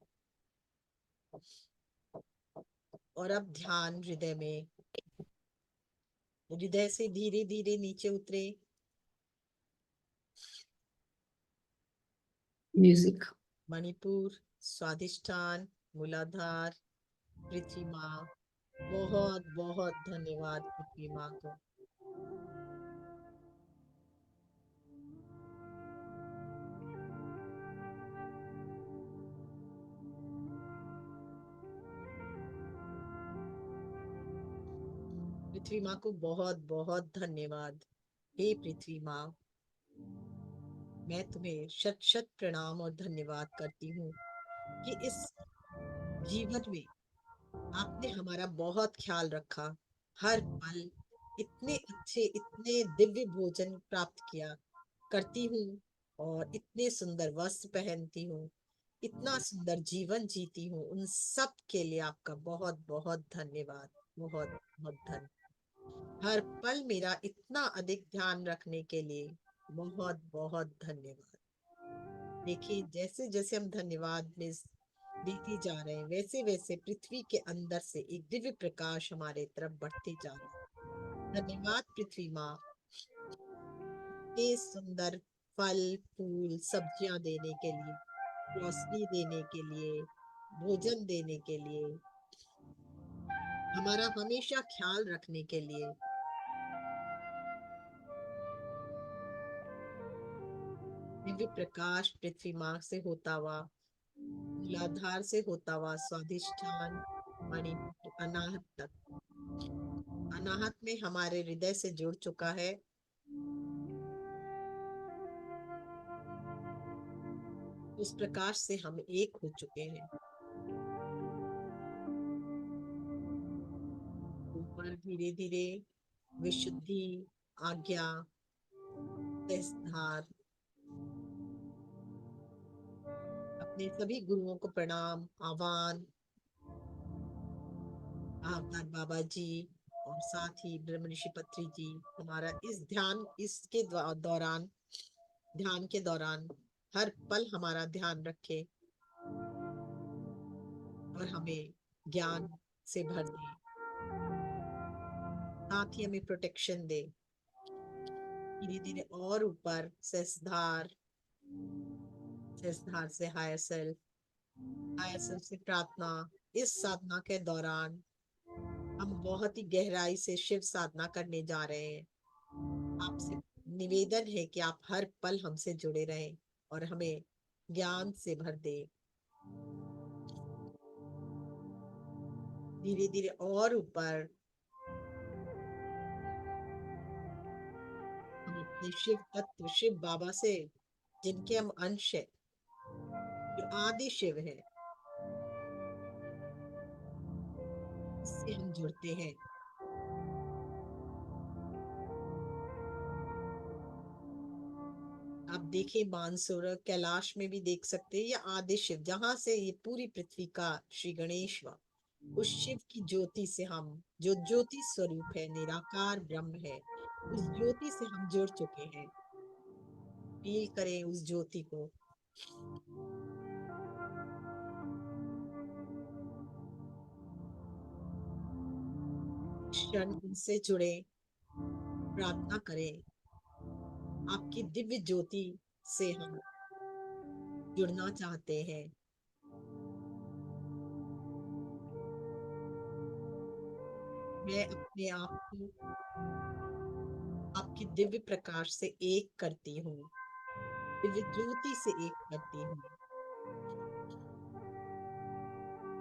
और अब ध्यान हृदय से धीरे धीरे नीचे उतरे। म्यूजिक। मणिपुर, स्वादिष्ठान, मूलाधार, पृथ्वी माँ, बहुत बहुत धन्यवाद पृथ्वी माँ को। पृथ्वी माँ को बहुत बहुत धन्यवाद। हे पृथ्वी माँ, मैं तुम्हें शत शत प्रणाम और धन्यवाद करती हूँ कि इस जीवन में आपने हमारा बहुत ख्याल रखा। हर पल इतने अच्छे, इतने दिव्य भोजन प्राप्त किया करती हूँ और इतने सुंदर वस्त्र पहनती हूँ, इतना सुंदर जीवन जीती हूँ। उन सब के लिए आपका बहुत बहुत धन्यवाद, बहुत बहुत धन्यवाद। हर पल मेरा इतना अधिक ध्यान रखने के लिए बहुत बहुत धन्यवाद। देखिए, जैसे जैसे हम धन्यवाद में देते जा रहे हैं, वैसे वैसे पृथ्वी के अंदर से एक दिव्य प्रकाश हमारे तरफ बढ़ते जा रहा है। धन्यवाद पृथ्वी माँ, इतने सुंदर फल फूल सब्जियां देने के लिए, रोशनी देने के लिए, भोजन देने के लिए, हमारा हमेशा ख्याल रखने के लिए। दिव्य प्रकाश पृथ्वी माँ से होता हुआ, मूलाधार से होता हुआ स्वादिष्ठान, मणिपुर, अनाहत तक। अनाहत में हमारे हृदय से जुड़ चुका है। उस प्रकाश से हम एक हो चुके हैं। ऊपर धीरे धीरे विशुद्धि, आज्ञा, सहस्त्रधार, अपने सभी गुरुओं को प्रणाम, आह्वान, अवतार बाबा जी और साथ ही ब्रह्म ऋषि पत्री जी हमारा इस ध्यान इसके दौरान, ध्यान के दौरान हर पल हमारा ध्यान रखे और हमें ज्ञान से भर दे, साथ ही हमें प्रोटेक्शन दे। धीरे धीरे और ऊपर सहस्त्रधार, सहस्त्रधार से हायर सेल्फ, हायर सेल्फ से प्रार्थना। इस साधना के दौरान हम बहुत ही गहराई से शिव साधना करने जा रहे हैं। आपसे निवेदन है कि आप हर पल हमसे जुड़े रहें और हमें ज्ञान से भर दे। धीरे धीरे और ऊपर हम अपने शिव तत्व, शिव बाबा से, जिनके हम अंश है, जो आदि शिव है, इससे हम जुड़ते हैं। आप देखिए, मानसरोवर कैलाश में भी देख सकते हैं, या आदि शिव जहां से ये पूरी पृथ्वी का श्री गणेश हुआ, उस शिव की ज्योति से हम, जो ज्योति स्वरूप है, निराकार ब्रह्म है, उस ज्योति से हम जुड़ चुके हैं। फील करें उस ज्योति को। क्षण उनसे जुड़े, प्रार्थना करें। आपकी दिव्य ज्योति से हम जुड़ना चाहते हैं। मैं अपने आप को आपकी दिव्य प्रकाश से एक करती हूँ, दिव्य ज्योति से एक करती हूँ।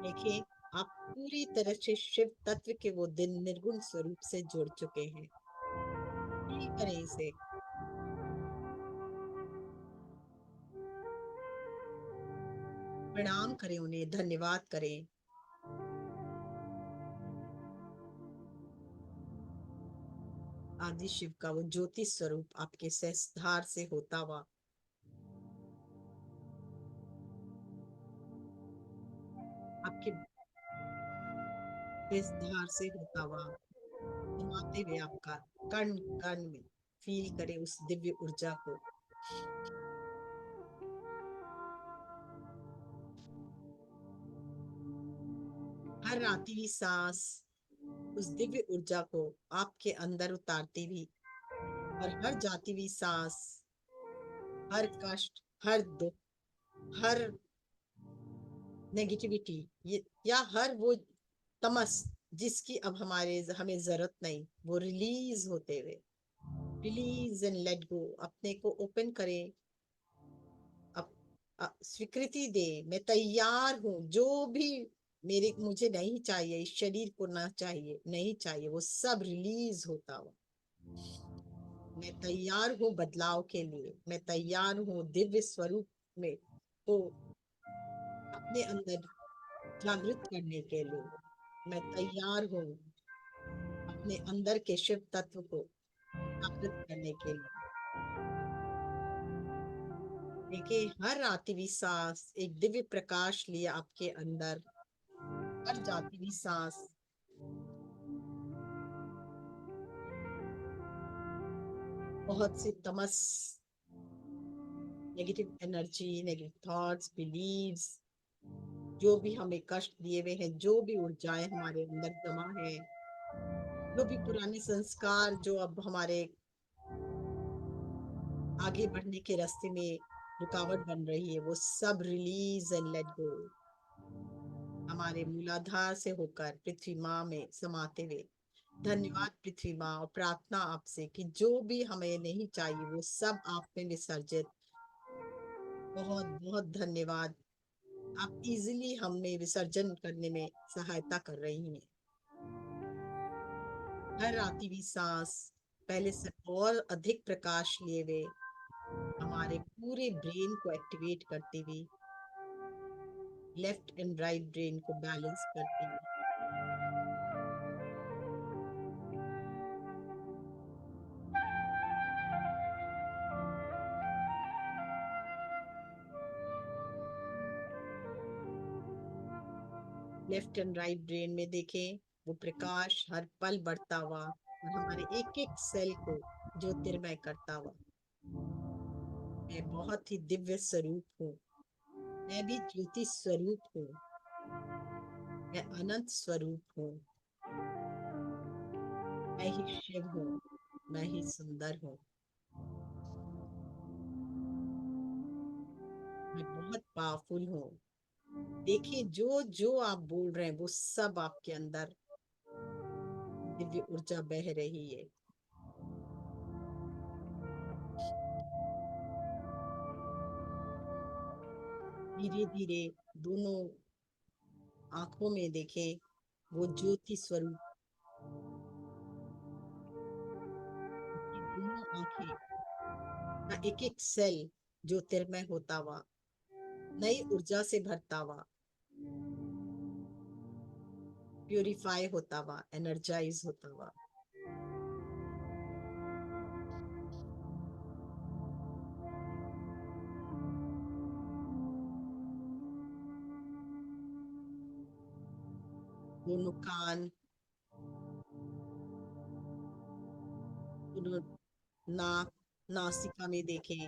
देखिए, आप पूरी तरह से शिव तत्व के वो दिन निर्गुण स्वरूप से जुड़ चुके हैं। फील करें इसे। प्रणाम करें, उन्हें धन्यवाद करें। आदि शिव का वो ज्योति स्वरूप आपके सहस्त्रार से होता हुआ आपके सहस्त्रार से होता हुआ समाते हुए आपका कण कण में फील करें उस दिव्य ऊर्जा को। हर आती हुई सांस उस दिव्य ऊर्जा को आपके अंदर उतारती हुई, और हर जाती हुई सांस हर कष्ट, हर दुख, हर नेगेटिविटी या हर वो तमस जिसकी अब हमें जरूरत नहीं, वो रिलीज होते हुए, रिलीज एंड लेट गो। अपने को ओपन करें, स्वीकृति दे, मैं तैयार हूँ। जो भी मुझे नहीं चाहिए, इस शरीर को ना चाहिए, नहीं चाहिए, वो सब रिलीज होता हुआ। मैं तैयार हूँ बदलाव के लिए, मैं तैयार हूँ दिव्य स्वरूप में को अपने अंदर जागृत करने के लिए। मैं तैयार हूँ अपने अंदर के शिव तत्व को जागृत करने के लिए। देखिए, हर आती हुई सांस एक दिव्य प्रकाश लिए आपके अंदर, हर जाती हुई सांस बहुत सी तमस, negative energy, negative thoughts, beliefs, जो भी हमें कष्ट दिए हुए हैं, जो भी ऊर्जाएं हमारे अंदर जमा है, जो भी पुराने संस्कार जो अब हमारे आगे बढ़ने के रास्ते में रुकावट बन रही है, वो सब रिलीज एंड लेट गो। हमारे मूलाधार से होकर पृथ्वी माँ में समाते हुए। धन्यवाद पृथ्वी माँ, और प्रार्थना आपसे कि जो भी हमें नहीं चाहिए वो सब आप में विसर्जित। बहुत बहुत धन्यवाद, आप इजीली हमें विसर्जन करने में सहायता कर रही हैं। हर आती हुई सांस पहले से और अधिक प्रकाश लिए हुए हमारे पूरे ब्रेन को एक्टिवेट करती हुई, लेफ्ट एंड राइट ब्रेन को बैलेंस करती हुई। लेफ्ट एंड राइट ब्रेन में देखें वो प्रकाश हर पल बढ़ता हुआ, और हमारे एक एक सेल को ज्योतिर्मय करता हुआ। मैं बहुत ही दिव्य स्वरूप हूँ, मैं भी ज्योति स्वरूप हूँ, मैं अनंत स्वरूप हूँ, मैं ही शिव हूँ, मैं ही सुंदर हूँ, मैं बहुत पावरफुल हूँ। देखिए, जो जो आप बोल रहे हैं वो सब आपके अंदर दिव्य ऊर्जा बह रही है। धीरे धीरे दोनों आंखों में देखें वो ज्योति स्वरूप की दोनों आंखें का एक एक सेल ज्योतिर्मय होता हुआ, नई ऊर्जा से भरता हुआ, प्यूरिफाई होता हुआ, एनर्जाइज होता हुआ। दोनों कान, दोनों नाक, नासिका में देखें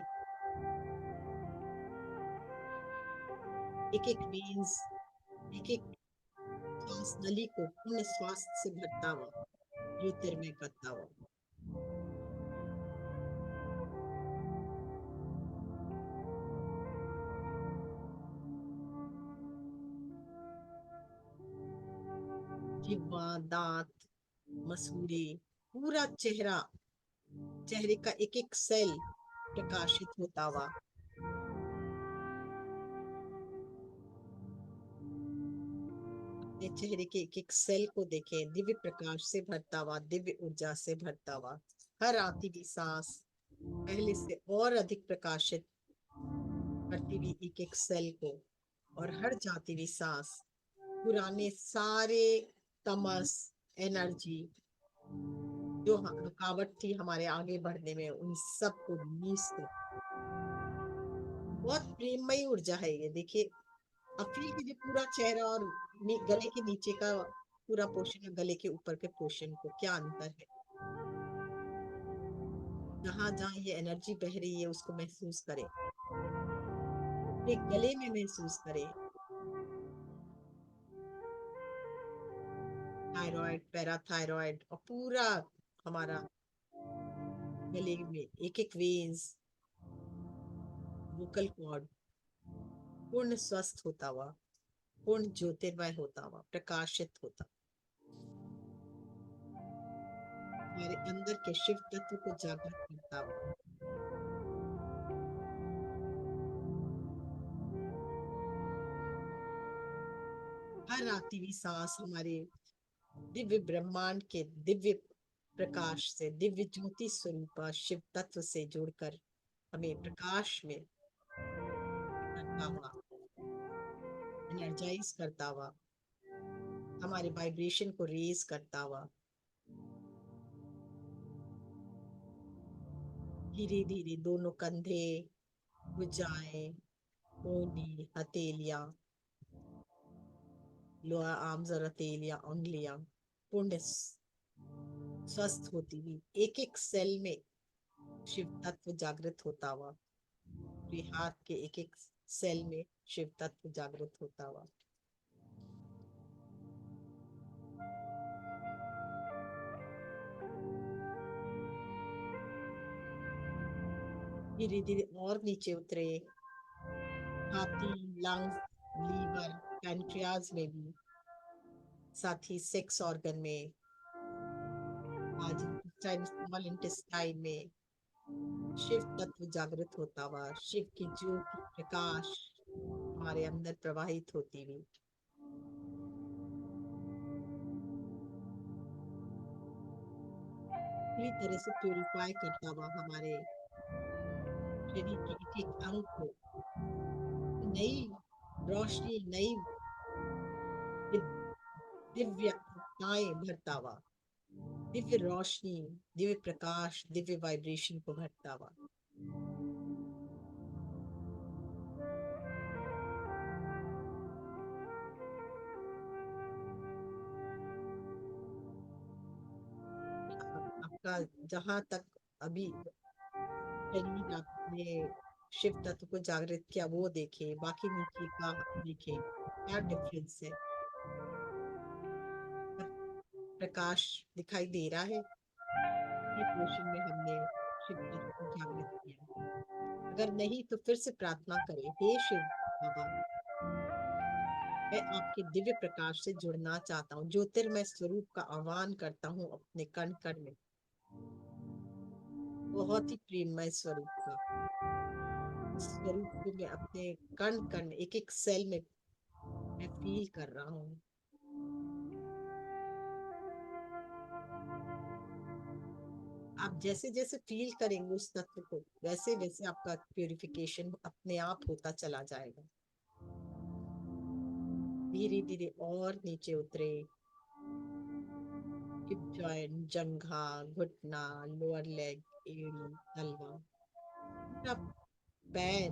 एक एक वेन्स, एक एक श्वास नली को पूर्ण स्वास्थ्य से भरता हुआ, ज्योतिर्मय करता हुआ। जिह्वा, दांत, मसूड़े, पूरा चेहरा, चेहरे का एक एक सेल प्रकाशित होता हुआ। अपने चेहरे के एक एक सेल को देखें, दिव्य प्रकाश से भरता हुआ, दिव्य ऊर्जा से भरता हुआ। हर आती हुई सांस पहले से और अधिक प्रकाशित करती हुई एक एक सेल को, और हर जाती हुई सांस पुराने सारे तमस एनर्जी जो रुकावट थी हमारे आगे बढ़ने में, उन सब को रिलीज कर। बहुत प्रेममयी ऊर्जा है ये। देखिए, अब फील कीजिए पूरा चेहरा और गले के नीचे का पूरा पोर्शन और गले के ऊपर के पोर्शन को, क्या अंतर है। जहां जहां ये एनर्जी बह रही है उसको महसूस करें, एक गले में महसूस करें। थायराइड, पैराथायराइड और पूरा हमारा गले में एक एक वेन्स, वोकल कॉर्ड पूर्ण स्वस्थ होता हुआ, पूर्ण ज्योतिर्मय होता हुआ, प्रकाशित होता, हमारे अंदर के शिव तत्व को जागृत करता हुआ। हर आती हुई सांस हमारे दिव्य ब्रह्मांड के दिव्य प्रकाश से, दिव्य ज्योति स्वरूप शिव तत्व से जुड़कर हमें प्रकाश में करता हुआ, एनर्जाइज करता हुआ, हमारे वाइब्रेशन को रेज करता हुआ, धीरे धीरे दोनों कंधे, भुजाएं, कोहनी, हथेलियां, लोअर आर्म्स और हथेलियां, उंगलियां पूर्ण स्वस्थ होती हुई, एक एक सेल में शिव तत्व जागृत होता हुआ, पूरे हाथ के एक एक सेल में शिव तत्व जागृत होता हुआ। धीरे धीरे और नीचे उतरे, छाती, लंग्स, लीवर, पैनक्रियाज में भी, साथ ही सेक्स ऑर्गन में, आज स्मॉल इंटेस्टाइन में शिव तत्व जागृत होता हुआ, शिव की ज्योति प्रकाश हमारे अंदर प्रवाहित होती हुई। पूरी तरह से प्यूरिफाई करता हुआ हमारे शरीर के एक एक अंग को नई रोशनी, नई दिव्यताएं भरता हुआ, दिव्य रोशनी, दिव्य प्रकाश, दिव्य वाइब्रेशन को भरता हुआ। आपका जहां तक अभी शरीर आपने शिव तत्व को जागृत किया वो देखे, बाकी नीचे का देखे, क्या डिफरेंस है। प्रकाश दिखाई दे रहा है, ये पोर्शन में हमने शिव तत्व को जागृत किया। अगर नहीं तो फिर से प्रार्थना करें, हे शिव बाबा, मैं आपके दिव्य प्रकाश से जुड़ना चाहता हूँ, ज्योतिर्मय स्वरूप का आह्वान करता हूँ अपने कण कण में, बहुत ही प्रेममय स्वरूप का स्वरूप को मैं अपने कण कण एक एक सेल में मैं फील कर रहा हूँ। आप जैसे जैसे फील करेंगे उस तत्व को, वैसे वैसे आपका प्यूरिफिकेशन अपने आप होता चला जाएगा। धीरे धीरे और नीचे उतरे, हिप जॉइंट, जंघा, घुटना, लोअर लेग, एड़ी, तलवा, पूरा पैर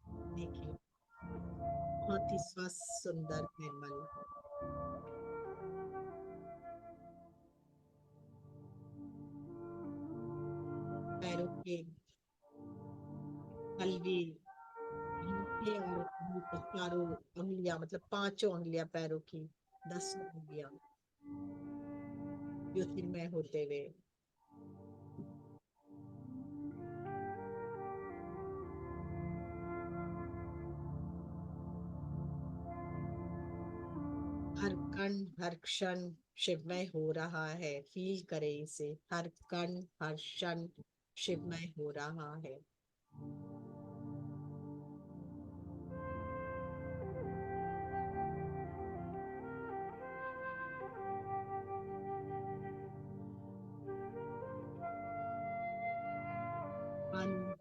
देखिए, बहुत ही स्वस्थ, सुंदर, निर्मल। पैरों के तलवे, अंगूठे और चारों उंगलियां, मतलब पांचों उंगलियां पैरों की, 10 उंगलियां ज्योतिर्मय होते हुए, हर कण हर क्षण शिवमय हो रहा है। फील करें इसे, हर कण हर क्षण शिवमय हो रहा है।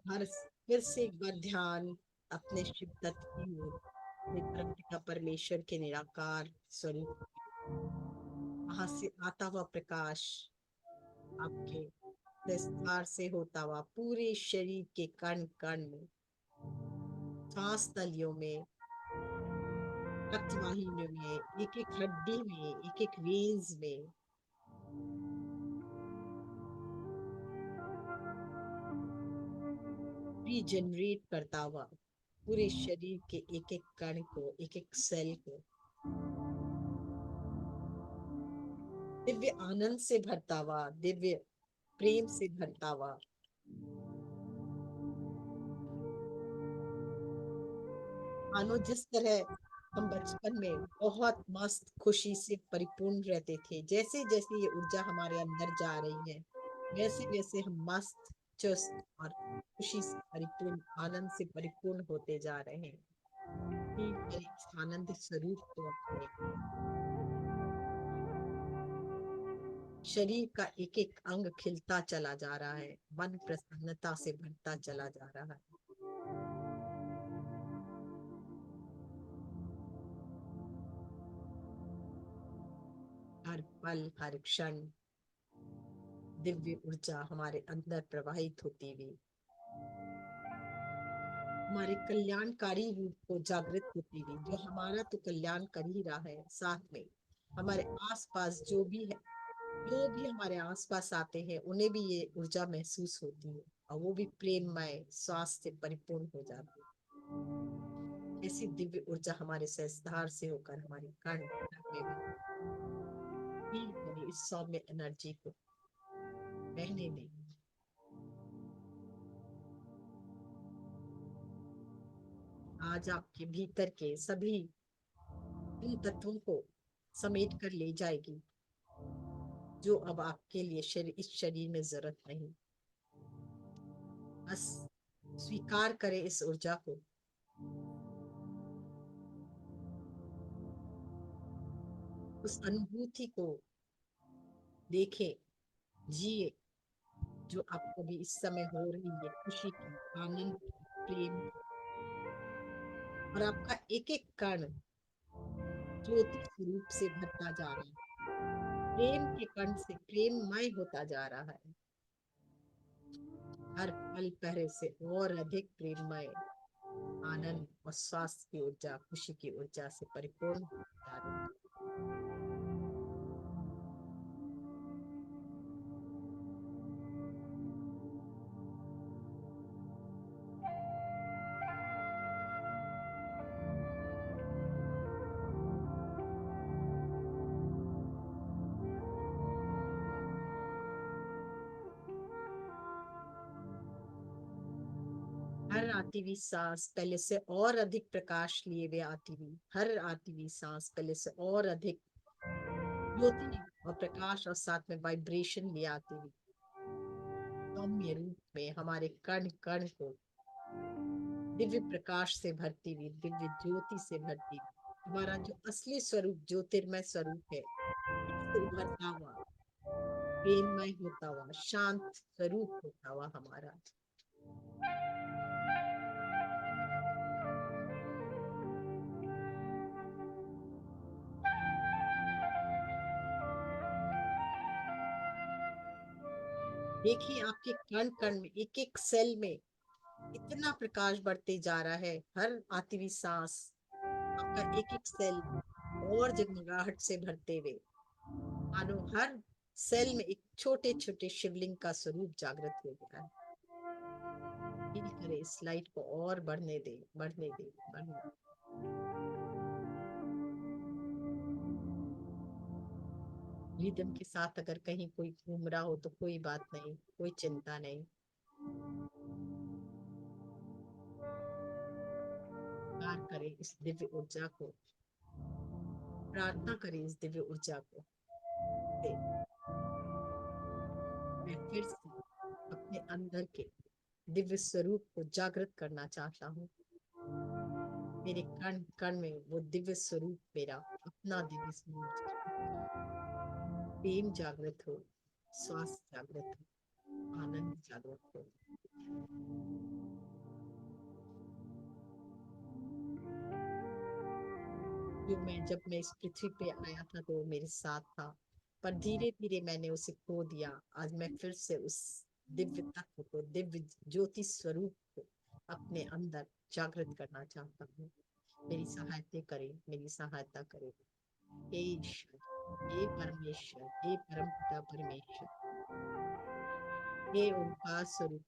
हर फिर से एक बार ध्यान अपने शिव तत्व की ओर, नेत्रांतिका परमेश्वर के निराकार स्वरूप, वहां से आता हुआ प्रकाश आपके विस्तार से होता हुआ पूरे शरीर के कण कण में, सांस नलियों में, रक्तवाहिनियों में, एक एक हड्डी में, एक एक वेन्स में रीजनरेट करता हुआ पूरे शरीर के एक एक कण को, एक एक सेल को दिव्य आनंद से भरता हुआ, दिव्य प्रेम से भरता हुआ, मानो जिस तरह हम बचपन में बहुत मस्त खुशी से परिपूर्ण रहते थे, जैसे जैसे ये ऊर्जा हमारे अंदर जा रही है, वैसे वैसे हम मस्त, चुस्त और खुशी से परिपूर्ण, आनंद से परिपूर्ण होते जा रहे हैं। फील करें इस आनंद स्वरूप को अपने शरीर का, एक एक अंग खिलता चला जा रहा है, मन प्रसन्नता से भरता चला जा रहा है। हर पल, हर क्षण दिव्य ऊर्जा हमारे अंदर प्रवाहित होती हुई हमारे कल्याणकारी रूप को जागृत होती हुई, जो हमारा तो कल्याण कर ही रहा है, साथ में हमारे आसपास जो भी हमारे आसपास आते हैं उन्हें भी ये ऊर्जा महसूस होती है और वो भी प्रेममय, स्वास्थ्य से परिपूर्ण हो जाते हैं। ऐसी दिव्य ऊर्जा हमारे सहस्त्रार से होकर हमारे कण में भी फील करें, इस सौम्य एनर्जी को बहने दें। आज आपके भीतर के सभी उन तत्वों को समेट कर ले जाएगी जो अब आपके लिए इस शरीर में जरूरत नहीं। बस स्वीकार करें इस ऊर्जा को, उस अनुभूति को देखें, जिए, जो आपको भी इस समय हो रही है, खुशी की, आनंद की, प्रेम की। और आपका एक एक कण ज्योति स्वरूप से भरता जा रहा है, प्रेम के कण से प्रेममय होता जा रहा है, हर पल पहले से और अधिक प्रेममय, आनंद और स्वास्थ्य की ऊर्जा, खुशी की ऊर्जा से परिपूर्ण होता जा रहा है। हर आती हुई सांस पहले से और अधिक प्रकाश लिए हुए आती हुई, हर आती हुई सांस पहले से और अधिक ज्योति और प्रकाश और साथ में वाइब्रेशन ले आती हुई सौम्य रूप में हमारे कण कण को दिव्य प्रकाश से भरती हुई, दिव्य ज्योति से भरती हुई, हमारा जो असली स्वरूप, ज्योतिर्मय स्वरूप है, इससे उभरता हुआ, प्रेममय होता हुआ, शांत स्वरूप होता हुआ हमारा। देखिए आपके कण कण में, एक एक सेल में इतना प्रकाश बढ़ते जा रहा है, हर आती हुई सांस आपका एक एक सेल और जगमगाहट से भरते हुए, मानो हर सेल में एक छोटे छोटे शिवलिंग का स्वरूप जागृत हो गया है। फील करें, इस लाइट को और बढ़ने दे, बढ़ने दे, बढ़ने दे। रिदम के साथ अगर कहीं कोई घूम रहा हो तो कोई बात नहीं, कोई चिंता नहीं। प्यार करें इस दिव्य ऊर्जा को, प्रार्थना करें इस दिव्य ऊर्जा को। मैं फिर से अपने अंदर के दिव्य स्वरूप को जागृत करना चाहता हूँ। मेरे कण कण में वो दिव्य स्वरूप, मेरा अपना दिव्य स्वरूप, प्रेम जागृत हो, स्वास्थ्य जागृत हो, आनंद जागृत हो। जब मैं इस पृथ्वी पे आया था तो वो मेरे साथ था, पर धीरे धीरे मैंने उसे खो दिया। आज मैं फिर से उस दिव्य तत्व को, दिव्य ज्योति स्वरूप को अपने अंदर जागृत करना चाहता हूँ। मेरी सहायता करें, मेरी सहायता करें। हे ईश्वर, हे परमेश्वर, हे परम पिता परमेश्वर, हे ओंकार स्वरूप,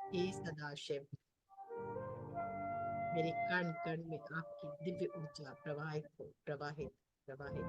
हे सदाशिव, मेरे कण कण में आपकी दिव्य ऊर्जा प्रवाहित हो, प्रवाहित प्रवाहित।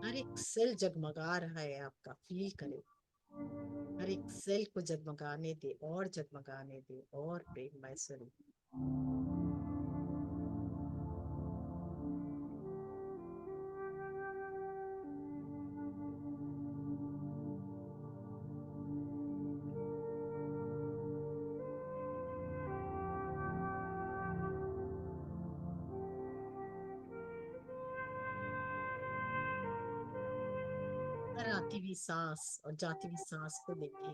हर एक सेल जगमगा रहा है आपका, फील करें। हर एक सेल को जगमगाने दे और जगमगाने दे और प्रेममय स्वरूप। हर आती हुई सांस और जाती हुई सांस को देखें।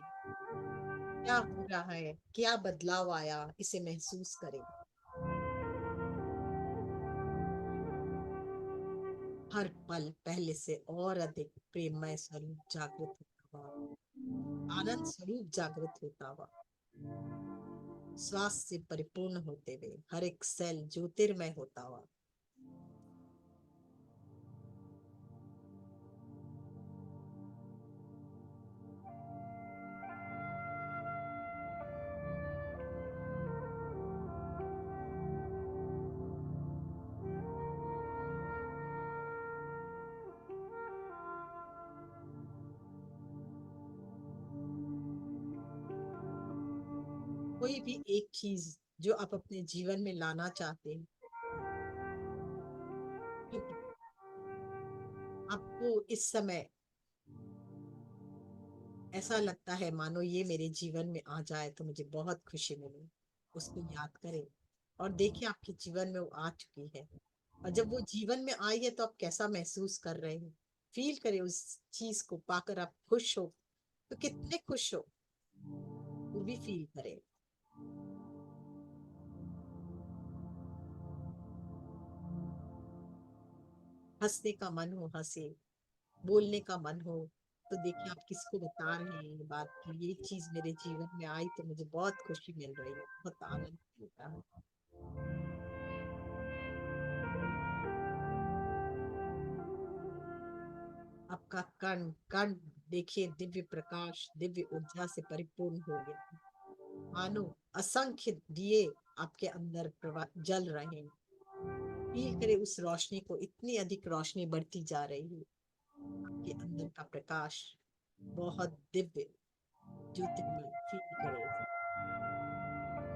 क्या हो रहा है, क्या बदलाव आया, इसे महसूस करें। हर पल पहले से और अधिक प्रेममय स्वरूप जागृत होता हुआ, आनंद स्वरूप जागृत होता हुआ, श्वास से परिपूर्ण होते हुए, हर एक सेल ज्योतिर्मय होता हुआ। कोई भी एक चीज जो आप अपने जीवन में लाना चाहते हैं, क्योंकि आपको इस समय ऐसा लगता है मानो ये मेरे जीवन में आ जाए तो मुझे बहुत खुशी मिले, उसको याद करें और देखिए आपके जीवन में वो आ चुकी है। और जब वो जीवन में आई है तो आप कैसा महसूस कर रहे हैं, फील करें उस चीज को पाकर। आप खुश हो तो कितने खुश हो, वो भी फील करें। हंसने का मन हो हंसे, बोलने का मन हो तो देखिए आप किसको बता रहे हैं ये बात कि ये चीज मेरे जीवन में आई तो मुझे बहुत खुशी मिल रही है, बहुत आनंद मिलता है। आपका कण कण देखिए दिव्य प्रकाश, दिव्य ऊर्जा से परिपूर्ण हो गया, मानो असंख्य दिए आपके अंदर जल रहे हैं। फील करें उस रोशनी को, इतनी अधिक रोशनी बढ़ती जा रही है। आपके अंदर का प्रकाश बहुत दिव्य ज्योतिर्मय, फील करें।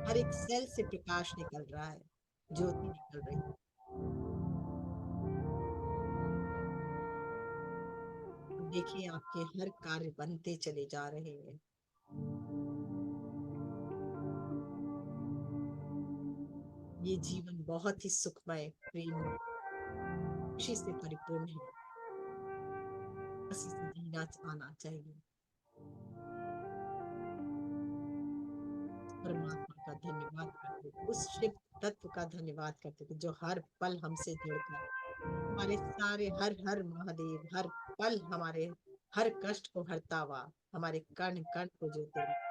हर एक सेल से प्रकाश निकल रहा है, ज्योति निकल रही है। देखिए आपके हर कार्य बनते चले जा रहे हैं। ये जीवन बहुत ही सुखमय, प्रेम, खुशी से परिपूर्ण है। हंसी से जीना आना चाहिए। परमात्मा का धन्यवाद करते, उस शिव तत्व का धन्यवाद करते कि जो हर पल हमसे जुड़कर हमारे सारे, हर हर महादेव, हर पल हमारे हर कष्ट को हरता हुआ, हमारे कण कण को जोते हुए।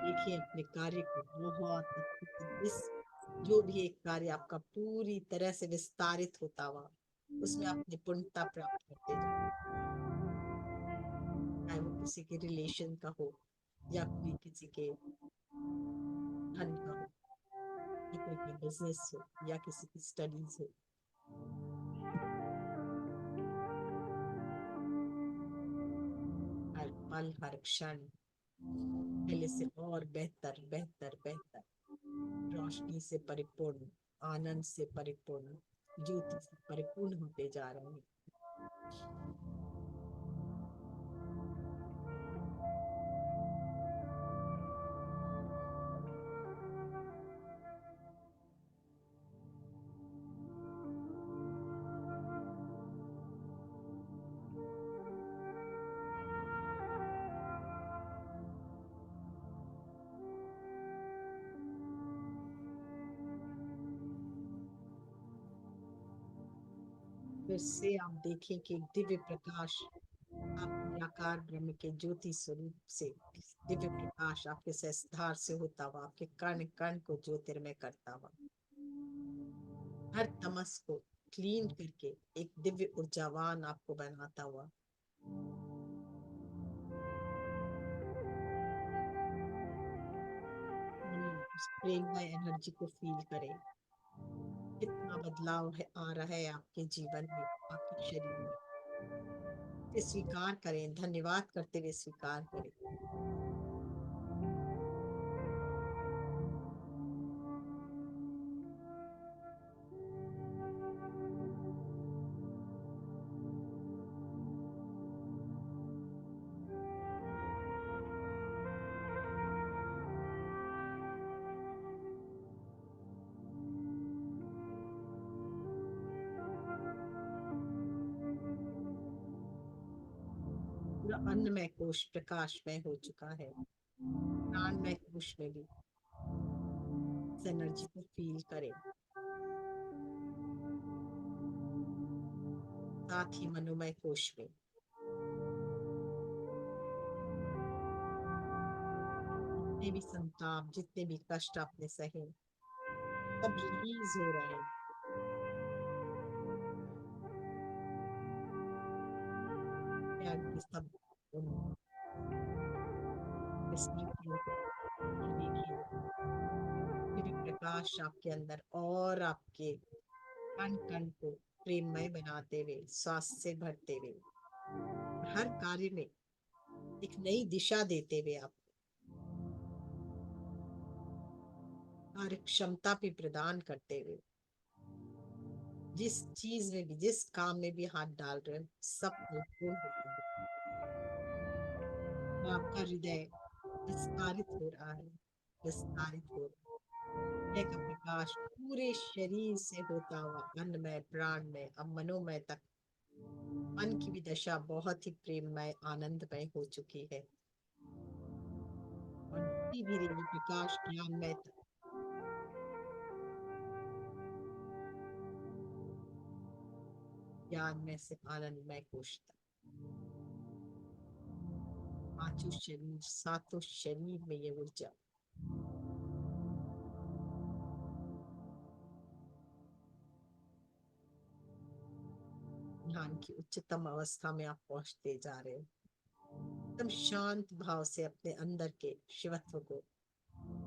देखिए अपने कार्य को बहुत अच्छे से, इस जो भी एक कार्य आपका पूरी तरह से विस्तारित होता हुआ, उसमें अपनी पूर्णता प्राप्त करते जाओ। चाहे वो किसी के रिलेशन का हो, या कोई किसी के धन का हो, या कोई का बिजनेस हो, या किसी की स्टडीज हो। हर पल हर क्षण पहले से और बेहतर बेहतर बेहतर रोशनी से परिपूर्ण, आनंद से परिपूर्ण, ज्योति से परिपूर्ण होते जा रहे हैं। फिर से आप देखें कि एक दिव्य प्रकाश आप निराकार ब्रह्म के ज्योति स्वरूप से, दिव्य प्रकाश आपके सहस्त्रार से होता हुआ आपके कण कण को ज्योतिर्मय करता हुआ, हर तमस को क्लीन करके एक दिव्य ऊर्जावान आपको बनाता हुआ। उस प्रेममय एनर्जी को फील करें। कितना बदलाव है आ रहा है आपके जीवन में, आपके शरीर में। इसे स्वीकार करें, धन्यवाद करते हुए स्वीकार करें। पूरा अन्नमय कोश प्रकाशमय हो चुका है। प्राणमय कोश में भी इस एनर्जी को फील करें। साथ ही मनोमय कोश में जितने भी संताप, जितने भी कष्ट आपने सहे, सब रिलीज हो रहे हैं। त्याग के सब उन स्मृतियों को और देखिए दिव्य प्रकाश आपके अंदर और आपके कण कण को प्रेममय बनाते हुए, स्वास्थ्य से भरते हुए, हर कार्य में एक नई दिशा देते हुए आप कार्य क्षमता भी प्रदान करते हुए, जिस चीज में भी, जिस काम में भी हाथ डाल रहे हो, सब परिपूर्ण होता है। तो आपका हृदय विस्तारित हो रहा है, विस्तारित हो रहा है। हृदय का प्रकाश पूरे शरीर से होता हुआ अन्नमय, प्राणमय, अब मनोमय तक, मन की भी दशा बहुत ही प्रेममय, आनंदमय हो चुकी है। और धीरे धीरे ये प्रकाश ज्ञानमय तक, ज्ञानमय से आनंदमय कोश तक, पांचों शरीर, सातों शरीर में ये ऊर्जा ध्यान की उच्चतम अवस्था में आप पहुंचते जा रहे हो। एकदम शांत भाव से अपने अंदर के शिवत्व को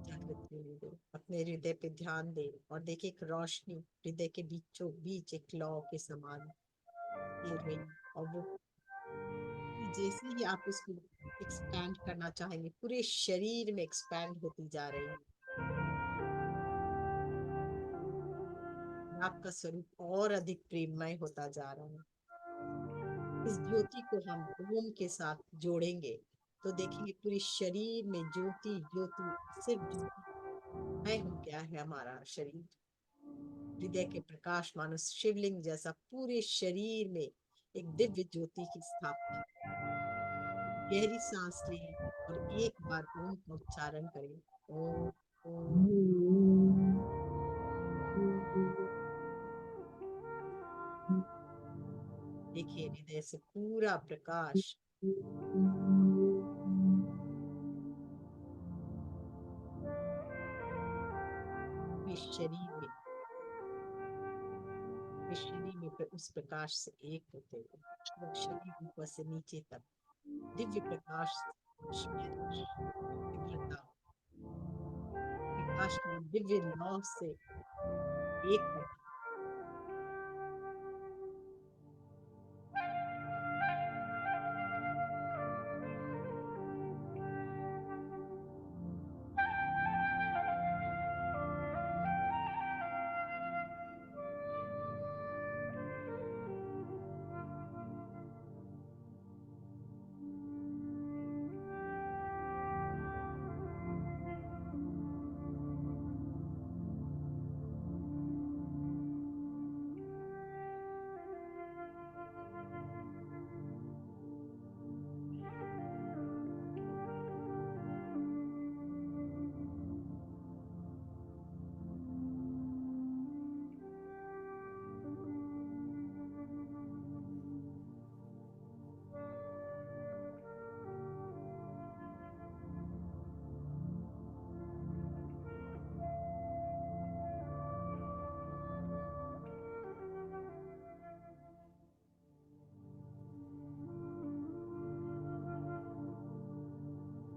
जागृत होने दो। अपने हृदय पे ध्यान दे और देखिए एक रोशनी हृदय के बीचों बीच एक लौ के समान चल रही, और वो जैसे ही आप उसको एक्सपैंड करना चाहेंगे, पूरे शरीर में एक्सपैंड होती जा रही है। आपका स्वरूप और अधिक प्रेममय होता जा रहा है। इस ज्योति को हम ओम के साथ जोड़ेंगे तो देखेंगे पूरे शरीर में ज्योति ज्योति, सिर्फ ज्योति मय हो गया है हमारा शरीर। हृदय के प्रकाश मानो शिवलिंग जैसा पूरे शरीर में एक दिव्य ज्योति की स्थापना। गहरी सांस लें और एक बार ओम का उच्चारण करें। ओम ओम। देखिए हृदय से पूरा प्रकाश इस शरीर में उस प्रकाश से एक होते हुए पूरा शरीर ऊपर से नीचे तक दिव्य प्रकाश, तीव्रता, प्रकाश की दिव्य लौ से एक होता।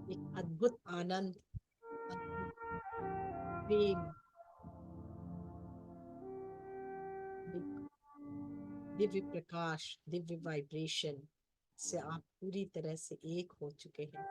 एक अद्भुत आनंद, अद्भुत प्रेम, एक दिव्य प्रकाश, दिव्य वाइब्रेशन से आप पूरी तरह से एक हो चुके हैं।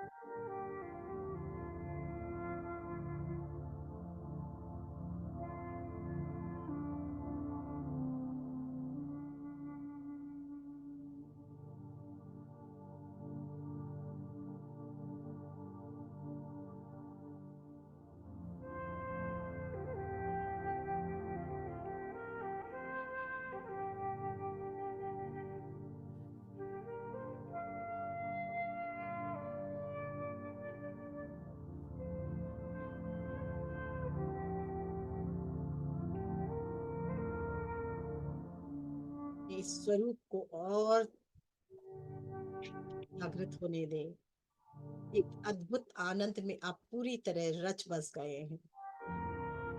इस स्वरूप को और जागृत होने दें। एक अद्भुत आनंद में आप पूरी तरह रच बस गए हैं।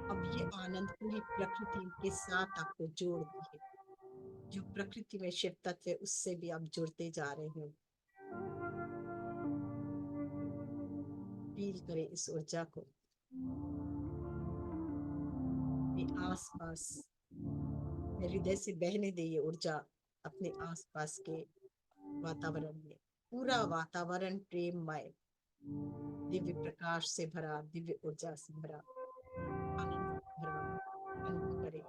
अब ये आनंद पूरी प्रकृति के साथ आपको जोड़ दिए। जो प्रकृति में शिव तत्व है उससे भी आप जुड़ते जा रहे हैं। फील करें इस ऊर्जा को अपने आसपास, हृदय से बहने दे ये ऊर्जा अपने आसपास के वातावरण में। पूरा वातावरण प्रेममय, दिव्य प्रकाश से भरा, दिव्य ऊर्जा से भरा, आनंद से भरा अनुभव करें।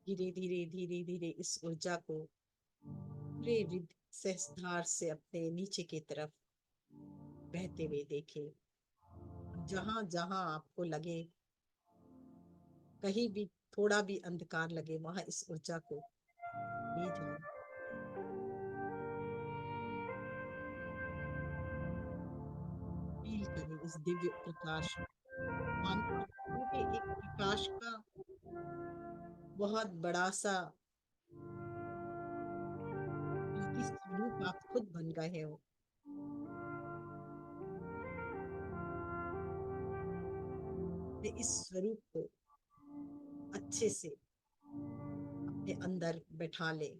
धीरे धीरे धीरे धीरे इस ऊर्जा को पूरे सहस्त्रार से अपने नीचे की तरफ बहते हुए देखें। जहां जहां आपको लगे, कहीं भी थोड़ा भी अंधकार लगे, वहां इस ऊर्जा को ले जाए। फील करें इस दिव्य प्रकाश। मानो आप पूरे एक प्रकाश का बहुत बड़ा सा ज्योति स्वरूप आप खुद बन गए हो। इस स्वरूप को अच्छे से अपने अंदर बैठा ले,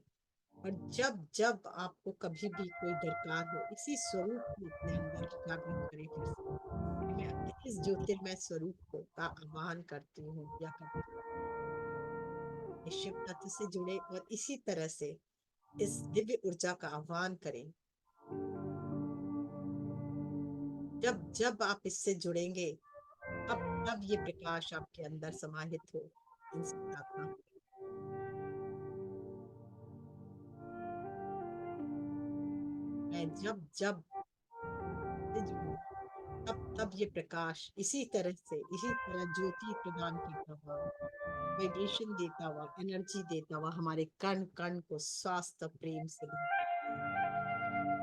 और जब जब आपको कभी भी कोई दरकार हो, इसी स्वरूप को अपने अंदर जागृत करें। फिर से कि मैं इस ज्योतिर्मय स्वरूप को का आह्वान करती हूँ या करती हूँ। इस शिव तत्व से जुड़े और इसी तरह से इस दिव्य ऊर्जा का आह्वान करें। जब जब आप इससे जुड़ेंगे, अब तब ये प्रकाश आपके अंदर समाहित हो, इनसे प्रार्थना हो। मैं जब जब से जुड़ूं, तब तब ये प्रकाश इसी तरह से, इसी तरह ज्योति प्रदान करता हुआ, वाइब्रेशन देता हुआ, एनर्जी देता हुआ हमारे कण कण को स्वास्थ्य प्रेम से भर।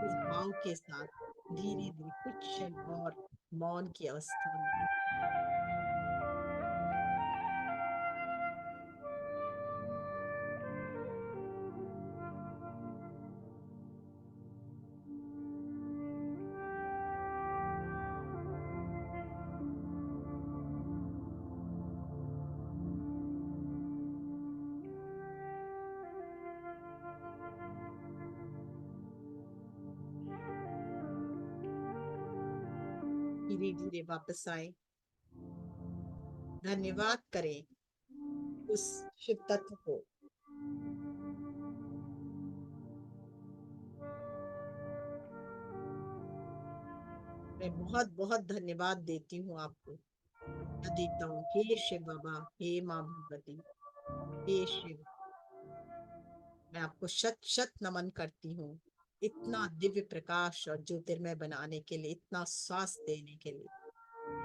इस भाव के साथ धीरे धीरे कुछ क्षण और मौन की अवस्था में धीरे धीरे वापस आए। धन्यवाद करें उस शिव तत्व को। मैं बहुत बहुत धन्यवाद देती हूँ आपको। मैं देता हूँ, हे शिव बाबा, हे माँ भगवती, हे शिव, मैं आपको शत शत नमन करती हूँ। इतना दिव्य प्रकाश और ज्योतिर्मय बनाने के लिए, इतना स्वास्थ्य देने के लिए,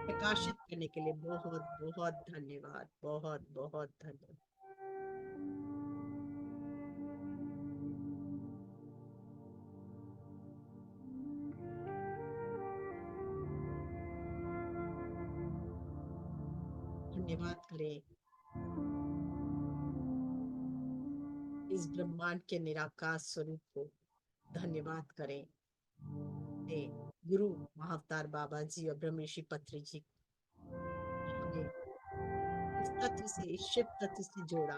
प्रकाशित करने के लिए बहुत बहुत धन्यवाद, बहुत बहुत धन्यवाद। धन्यवाद करें इस ब्रह्मांड के निराकार स्वरूप को। धन्यवाद करें अपने गुरु महाअवतार बाबा जी और ब्रह्म ऋषि पत्री जी, हमें इस तत्व से, इस शिव तत्व से जोड़ा।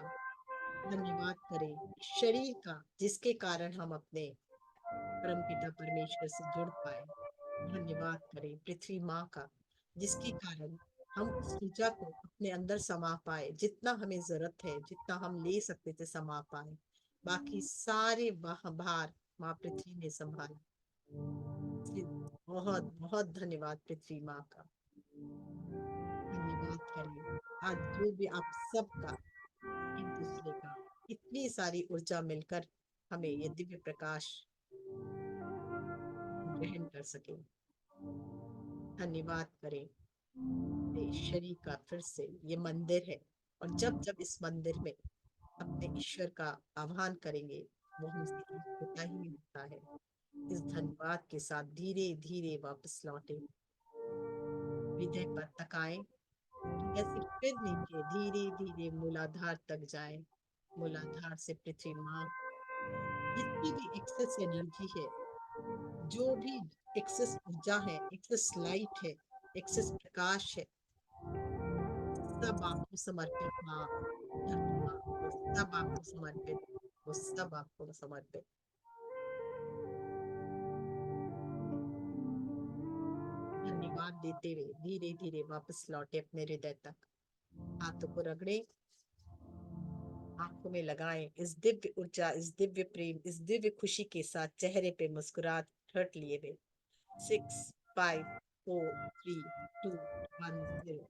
धन्यवाद करें इस शरीर का, जिसके कारण हम अपने परमपिता परमेश्वर से जुड़ पाए। धन्यवाद करें पृथ्वी माँ का, जिसके कारण हम उस ऊर्जा को अपने अंदर समा पाए। जितना हमें जरूरत है, जितना हम ले सकते थे, समा पाए। बाकी सारे भार माँ पृथ्वी ने संभाला। इसलिए बहुत बहुत धन्यवाद पृथ्वी माँ का। धन्यवाद करें आज जो भी आप सबका, एक दूसरे का, इतनी सारी ऊर्जा मिलकर हमें ये दिव्य प्रकाश ग्रहण कर सके। धन्यवाद करें इस शरीर का। फिर से ये मंदिर है, और जब जब इस मंदिर में अपने ईश्वर का आह्वान करेंगे, वो हमसे एक होता ही होता है। इस धन्यवाद के साथ धीरे धीरे वापस लौटे, हृदय पर तकाएं, जैसे फिर नीचे धीरे धीरे मूलाधार तक जाए। मूलाधार से पृथ्वी माँ, जितनी भी एक्सेस एनर्जी है, जो भी एक्सेस ऊर्जा है, एक्सेस लाइट है, एक्सेस प्रकाश है, सब आपको समर्पित माँ धरती माँ, वो सब आपको समर्पित, वो सब आपको समर्पित। धन्यवाद देते हुए धीरे धीरे वापस लौटे अपने हृदय तक। हाथों को रगड़े, आंखों में लगाएं इस दिव्य ऊर्जा, इस दिव्य प्रेम, इस दिव्य खुशी के साथ चेहरे पे मुस्कुराहट लिए हुए। 6 5 4 3 2 1 0।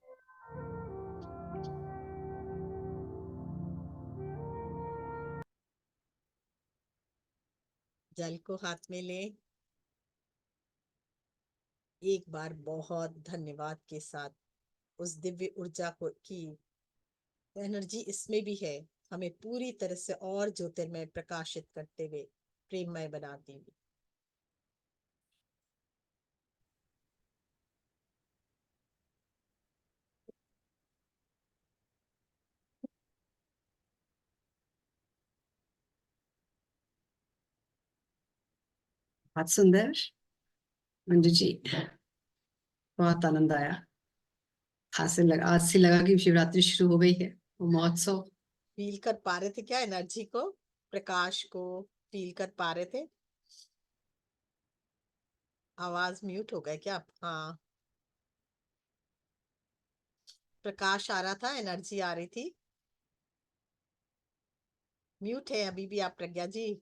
जल को हाथ में लें, एक बार बहुत धन्यवाद के साथ उस दिव्य ऊर्जा को की एनर्जी इसमें भी है, हमें पूरी तरह से और ज्योतिर्मय प्रकाशित करते हुए, प्रेममय बनाती हुई। बहुत सुंदर मंजू जी, बहुत आनंद आया। आज से लगा कि शिवरात्रि शुरू हो गई है, वो महोत्सव। फील कर पा रहे थे क्या एनर्जी को, प्रकाश को फील कर पा रहे थे? आवाज म्यूट हो गया क्या? हाँ, प्रकाश आ रहा था, एनर्जी आ रही थी। म्यूट है अभी भी आप प्रज्ञा जी?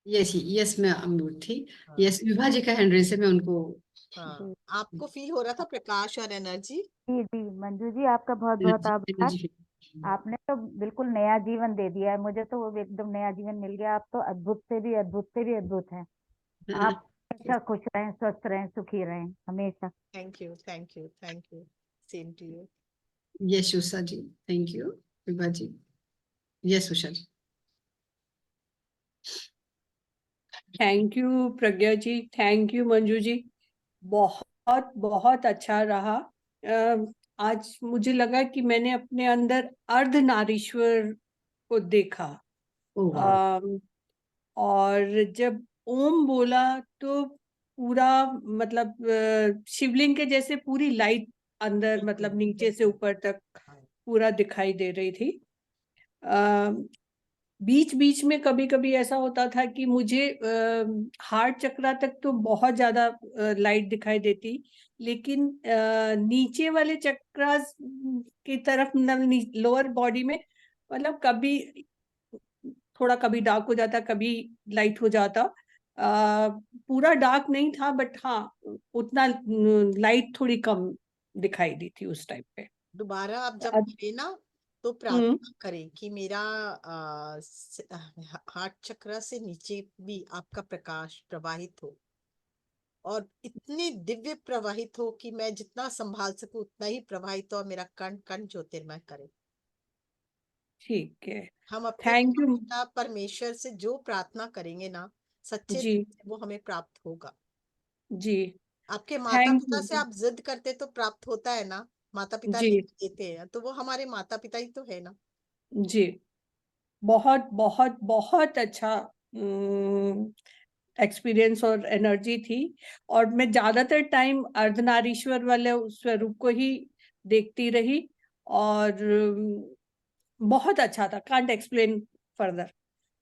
यस यस, मैं म्यूट थी। हाँ, यस, विभा जी का हैंड रेस है, मैं उनको। हाँ, आपको फील हो रहा था प्रकाश और एनर्जी? जी जी मंजू जी, आपका बहुत बहुत आभार। आपने तो बिल्कुल नया जीवन दे दिया है मुझे, तो वो एकदम नया जीवन मिल गया। आप तो अद्भुत से भी अद्भुत से भी अद्भुत हैं। आप हमेशा खुश रहें, स्वस्थ रहें, सुखी रहें हमेशा। Thank you, thank you, thank you. Same to you. Yes Usha ji, thank you. Vibha ji, yes Usha ji. Thank you Pragya ji, thank you Manju ji, बहुत बहुत अच्छा रहा। आज मुझे लगा कि मैंने अपने अंदर अर्धनारीश्वर को देखा। ओ वाह, और जब ओम बोला तो पूरा मतलब शिवलिंग के जैसे पूरी लाइट अंदर, मतलब नीचे से ऊपर तक पूरा दिखाई दे रही थी। बीच बीच में कभी कभी ऐसा होता था कि मुझे हार्ट चक्रा तक तो बहुत ज्यादा लाइट दिखाई देती, लेकिन नीचे वाले चक्रास की तरफ, लोअर बॉडी में, मतलब कभी थोड़ा, कभी डार्क हो जाता, कभी लाइट हो जाता। पूरा डार्क नहीं था, बट हाँ उतना लाइट थोड़ी कम दिखाई दी थी उस टाइम पे। दोबारा आप जब अब- करें ना तो हम्म, प्रार्थना करें कि मेरा हार्ट चक्र से नीचे भी आपका प्रकाश प्रवाहित हो, और इतनी दिव्य प्रवाहित हो कि मैं जितना संभाल सकूं उतना ही प्रवाहित हो, और मेरा कण कण ज्योतिर्मय करे। ठीक है। हम अपने थैंक यू पिता परमेश्वर से जो प्रार्थना करेंगे ना, सच्चे जी। दिल से वो हमें प्राप्त होगा। जी। आपके माता थैंक पिता से यू आप जिद करते तो प्राप्त होता है ना, माता पिता जी। नहीं देते हैं तो वो हमारे माता पिता ही तो है ना। जी, बहुत बहुत बहुत अच्छा एक्सपीरियंस और एनर्जी थी। और मैं ज्यादातर टाइम अर्धनारीश्वर वाले उस स्वरूप को ही देखती रही, और बहुत अच्छा था, कांट एक्सप्लेन फर्दर,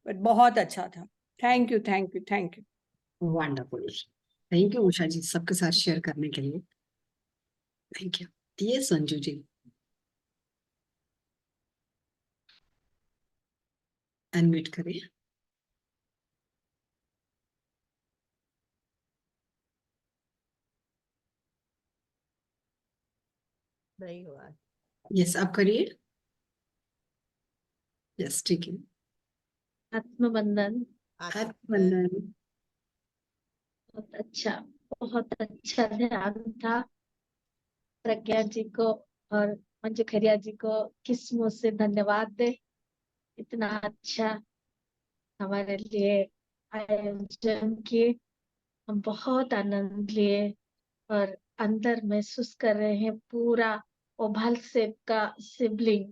बट बहुत अच्छा था। Thank you, thank you, thank you. Wonderful. Thank you Usha ji सबके साथ शेयर करने के लिए। Thank you. ये संजू जी अनम्यूट करिए। नहीं हुआ है। यस आप करिए। यस ठीक है। आत्मबंधन आत्मबंधन। बहुत अच्छा ध्यान था। प्रज्ञा जी को और मंजू खैरिया जी को किस मुंह से धन्यवाद दे, इतना अच्छा हमारे लिए आयोजन किए। हम बहुत आनंद लिए और अंदर महसूस कर रहे हैं पूरा ओवल शेप का शिवलिंग,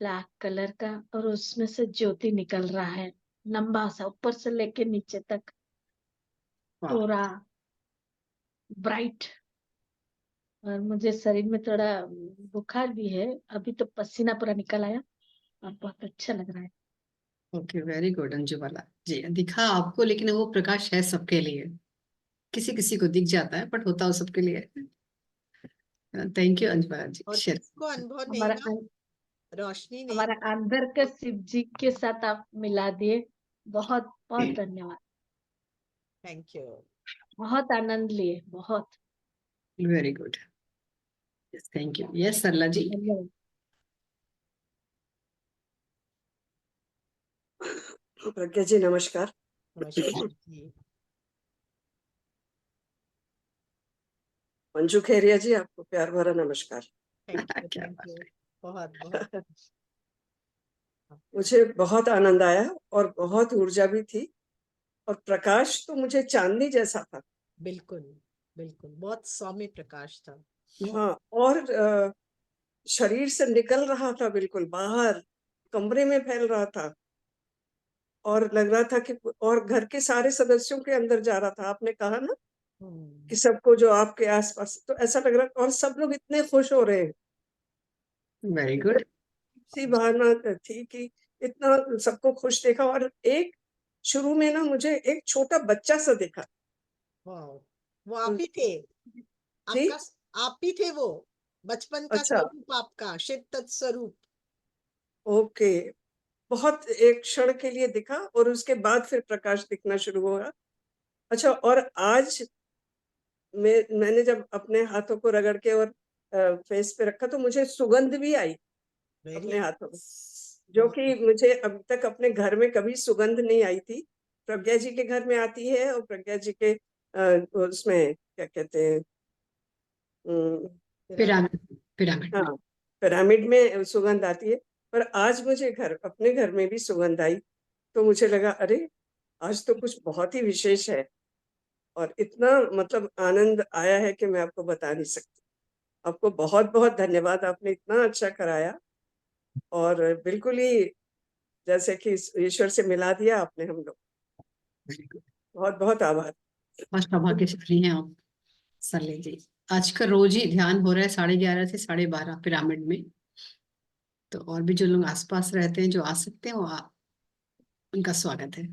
ब्लैक कलर का, और उसमें से ज्योति निकल रहा है, लंबा सा, ऊपर से लेके नीचे तक वाह पूरा ब्राइट। और मुझे शरीर में थोड़ा बुखार भी है, अभी तो पसीना पूरा निकल आया और बहुत अच्छा लग रहा है। ओके वेरी गुड अंजू वाला जी। दिखा आपको, लेकिन वो प्रकाश है सबके लिए। किसी किसी को दिख जाता है बट होता वो सबके लिए। थैंक यू अंजू वाला जी और शेयर। किसको अनुभव नहीं हमारा ना, रोशनी नहीं। हमारा अंदर का शिव जी के साथ आप मिला दिए, बहुत बहुत धन्यवाद। Thank you. बहुत आनंद लिए, बहुत very good. Yes thank you. Yes Sarla ji. धन्यवाद। प्रज्ञा जी नमस्कार। नमस्कार जी। मंजू खेरिया जी आपको प्यार भरा नमस्कार। क्या थैंक बात यू। है। बहुत बहुत मुझे बहुत आनंद आया और बहुत ऊर्जा भी थी, और प्रकाश तो मुझे चांदनी जैसा था। बिल्कुल बिल्कुल, बहुत सौम्य प्रकाश था। हाँ, और शरीर से निकल रहा था, बिल्कुल बाहर कमरे में फैल रहा था, और लग रहा था कि और घर के सारे सदस्यों के अंदर जा रहा था। आपने कहा ना कि सबको जो आपके आसपास, तो ऐसा लग रहा, और सब लोग इतने खुश हो रहे हैं। Very good. सी भावना थी कि इतना सबको खुश देखा, और एक शुरू में ना मुझे एक छोटा बच्चा सा देखा। वाह, वो आप ही थे। जी आपका, आप ही थे वो, बचपन का अच्छा, स्वरूप आपका, शिव तत्व स्वरूप। ओके। बहुत एक क्षण के लिए दिखा, और उसके बाद फिर प्रकाश दिखना शुरू हुआ। अच्छा, और आज मैंने जब अपने हाथों को रगड़ के और फेस पे रखा, तो मुझे सुगंध भी आई वेरी अपने हाथों में, जो कि मुझे अब तक अपने घर में कभी सुगंध नहीं आई थी। प्रज्ञा जी के घर में आती है, और प्रज्ञा जी के उसमें क्या कहते हैं, पिरामिड। पिरामिड में। हाँ, पिरामिड में सुगंध आती है। पर आज मुझे अपने घर में भी सुगंध आई, तो मुझे लगा अरे आज तो कुछ बहुत ही विशेष है, और इतना मतलब आनंद आया है कि मैं आपको बता नहीं सकती। आपको बहुत बहुत धन्यवाद, आपने इतना अच्छा कराया, और बिल्कुल ही जैसे कि ईश्वर से मिला दिया आपने हम लोग। Very good. बहुत बहुत आभार। बहुत सौभाग्यशाली हैं आप सरले जी। आज का रोज ही ध्यान हो रहा है 11:30 से 12:30 पिरामिड में। तो और भी जो लोग आसपास रहते हैं जो आ सकते हैं वो उनका स्वागत है।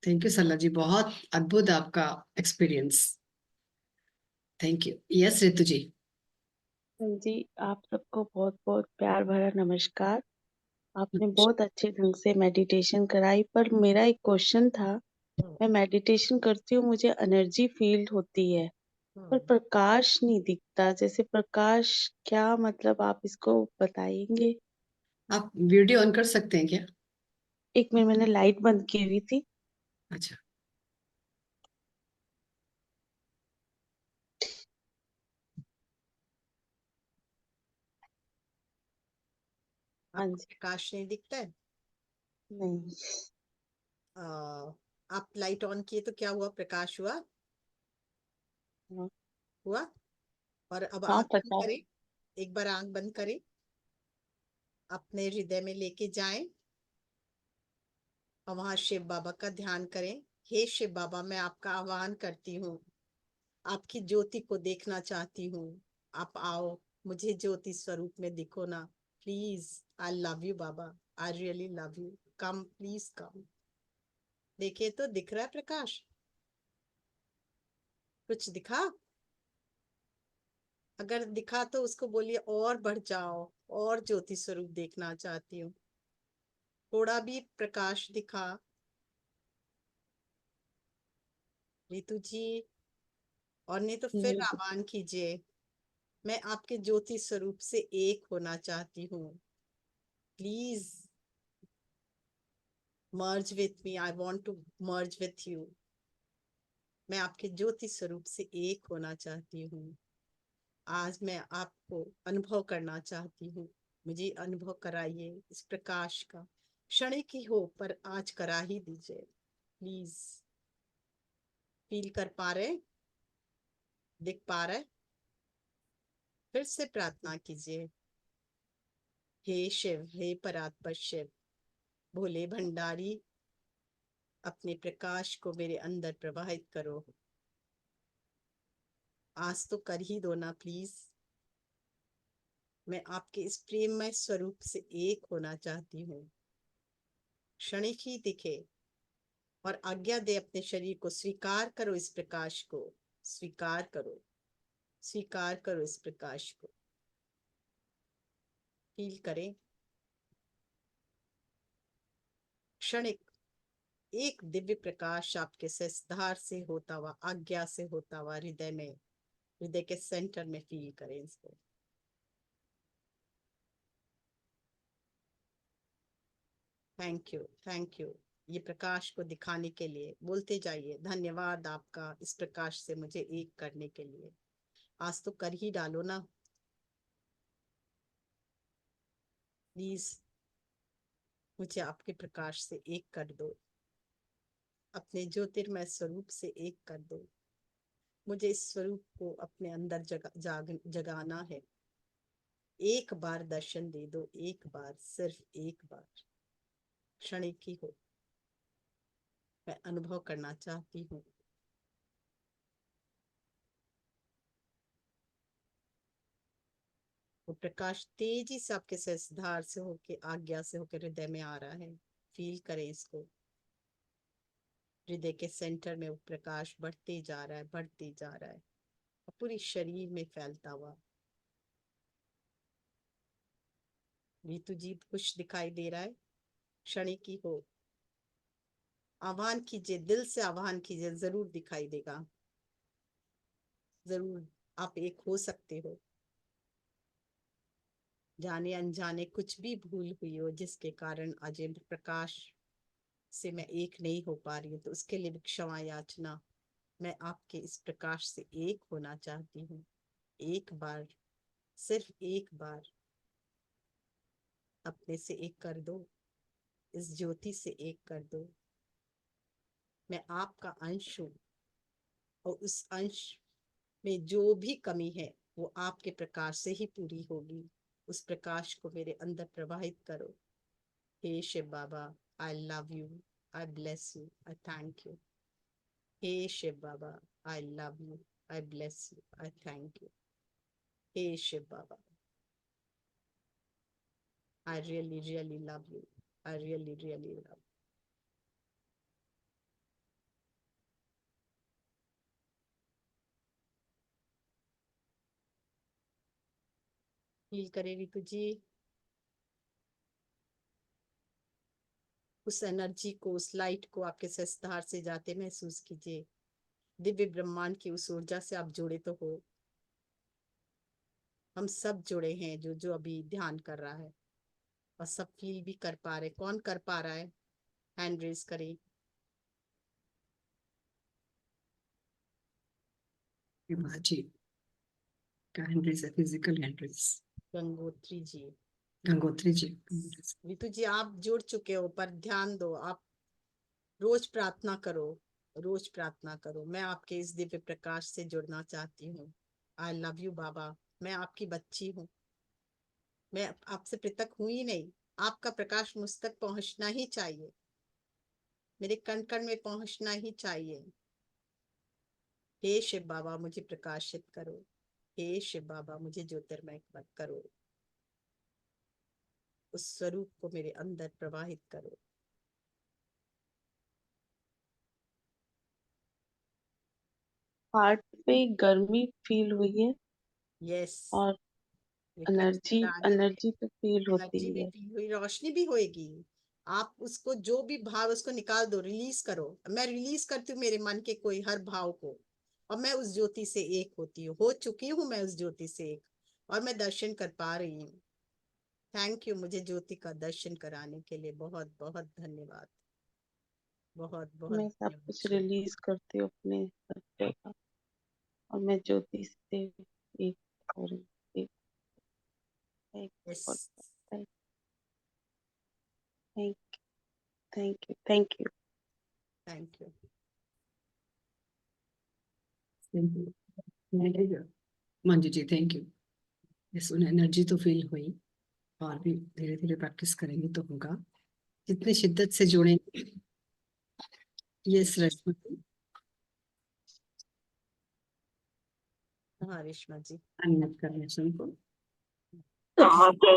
थैंक यू सरला जी, बहुत अद्भुत आपका experience. Thank you. Yes Ritu ji. जी, आप सबको बहुत बहुत प्यार भरा नमस्कार। आपने बहुत अच्छे ढंग से मेडिटेशन कराई, पर मेरा एक क्वेश्चन था। मैं मेडिटेशन करती हूँ, मुझे एनर्जी फील होती है, पर प्रकाश नहीं दिखता। जैसे प्रकाश क्या मतलब, आप इसको बताएंगे? आप वीडियो ऑन कर सकते हैं क्या? एक मिनट, मैंने लाइट बंद की हुई थी। अच्छा। हाँ आपको जी। प्रकाश नहीं दिखता है? नहीं। आप लाइट ऑन किए तो क्या हुआ? प्रकाश हुआ? हाँ, हुआ। और अब हाँ, आंख बंद प्रकाश। करें। एक बार आंख बंद करें, अपने हृदय में लेके जाएं और वहां शिव बाबा का ध्यान करें। हे शिव बाबा, मैं आपका आह्वान करती हूँ, आपकी ज्योति को देखना चाहती हूँ। आप आओ, मुझे ज्योति स्वरूप में दिखो ना please. I love you Baba, I really love you, come please come. देखिए तो दिख रहा है प्रकाश? कुछ दिखा? अगर दिखा तो उसको बोलिए और बढ़ जाओ, और ज्योति स्वरूप देखना चाहती हूँ। थोड़ा भी प्रकाश दिखा? रितु जी, और नहीं तो फिर नहीं। आह्वान कीजिए, मैं आपके ज्योति स्वरूप से एक होना चाहती हूँ, please merge with me, I want to merge with you. मैं आपके ज्योति स्वरूप से एक होना चाहती हूँ। आज मैं आपको अनुभव करना चाहती हूँ, मुझे अनुभव कराइए इस प्रकाश का। क्षणिक ही हो पर आज करा ही दीजिए प्लीज। फील कर पा रहे? दिख पा रहे? फिर से प्रार्थना कीजिए, हे शिव, हे परात्पर शिव, भोले भंडारी, अपने प्रकाश को मेरे अंदर प्रवाहित करो। आज तो कर ही दो ना प्लीज। मैं आपके इस प्रेममय स्वरूप से एक होना चाहती हूँ। क्षणिक ही दिखे और आज्ञा दे अपने शरीर को, स्वीकार करो इस प्रकाश को, स्वीकार करो, स्वीकार करो इस प्रकाश को। फील करें। क्षणिक एक दिव्य प्रकाश आपके सहस्त्रधार से होता हुआ, आज्ञा से होता हुआ हृदय में, हृदय के सेंटर में फील करें इसको। Thank you, thank you. ये प्रकाश को दिखाने के लिए बोलते जाइए, धन्यवाद आपका इस प्रकाश से मुझे एक करने के लिए। आज तो कर ही डालो ना प्लीज। मुझे आपके प्रकाश से एक कर दो, अपने ज्योतिर्मय स्वरूप से एक कर दो। मुझे इस स्वरूप को अपने अंदर जगाना है। एक बार दर्शन दे दो, एक बार, सिर्फ एक बार। क्षणिक ही हो, मैं अनुभव करना चाहती हूँ। वो प्रकाश तेजी से आपके सहस्त्रधार से होके, आज्ञा से होकर हृदय में आ रहा है। फील करें इसको। हृदय के सेंटर में वो प्रकाश बढ़ते जा रहा है, बढ़ते जा रहा है, और पूरी शरीर में फैलता हुआ। रीतु जी, कुछ दिखाई दे रहा है? क्षणिक ही हो, आह्वान कीजिए, दिल से आह्वान कीजिए, जरूर दिखाई देगा। जरूर आप एक हो सकते हो। जाने अनजाने कुछ भी भूल हुई हो जिसके कारण अजय प्रकाश से मैं एक नहीं हो पा रही हूँ, तो उसके लिए भी क्षमा याचना। मैं आपके इस प्रकाश से एक होना चाहती हूँ। एक बार, सिर्फ एक बार अपने से एक कर दो, इस ज्योति से एक कर दो। मैं आपका अंश हूँ, और उस अंश में जो भी कमी है वो आपके प्रकाश से ही पूरी होगी। उस प्रकाश को मेरे अंदर प्रवाहित करो। हे Shiv Baba, I love you, I bless you, I thank you. हे Shiv Baba, I love you, I bless you, I thank you. हे Shiv Baba, I really really love you, I really, really love. फील करें रितु जी, उस एनर्जी को, उस लाइट को आपके सहस्त्रार से जाते महसूस कीजिए। दिव्य ब्रह्मांड की उस ऊर्जा से आप जुड़े तो हो, हम सब जुड़े हैं जो जो अभी ध्यान कर रहा है, और सब फील भी कर पा रहे। कौन कर पा रहा है, हैंड रेज करें। जी का हैंड रेज है, फिजिकल हैंड रेज। गंगोत्री जी, गंगोत्री जी। रितु जी आप जुड़ चुके हो, पर ध्यान दो, आप रोज प्रार्थना करो, रोज प्रार्थना करो। मैं आपके इस दिव्य प्रकाश से जुड़ना चाहती हूँ। आई लव यू बाबा, मैं आपकी बच्ची हूँ, मैं आपसे पृथक हुई ही नहीं। आपका प्रकाश मुझ तक पहुंचना ही चाहिए, मेरे कण कण में पहुंचना ही चाहिए। हे शिव बाबा मुझे प्रकाशित करो, हे शिव बाबा मुझे ज्योतिर्मय करो, उस स्वरूप को मेरे अंदर प्रवाहित करो। हार्ट पे गर्मी फील हुई है यस, और एनर्जी तो फील होती एनर्जी भी है। फील हुई, रोशनी भी होएगी। आप उसको, जो भी भाव उसको निकाल दो, रिलीज करो। मैं रिलीज करती हूँ मेरे मन के कोई हर भाव को, और मैं उस ज्योति से एक होती हूँ, हो चुकी हूँ मैं उस ज्योति से एक, और मैं दर्शन कर पा रही हूँ। थैंक यू मुझे ज्योति का दर्शन कराने के लिए, बहुत बहुत धन्यवाद, बहुत बहुत मैं सब धन्यवाद कुछ शिव। रिलीज करती हूँ अपने बच्चों का, और मैं ज्योति से एक हो रही हूँ, एक Yes, और thank you thank you. Thank you. Manju ji thank you. Yes, उन्हें एनर्जी तो फील हुई, और भी धीरे धीरे प्रैक्टिस करेंगे तो होगा। जितनी शिद्दत से जुड़े। यस रश्मि, हाँ रेशमा जी, अनम्यूट करने सुनको। नमस्ते।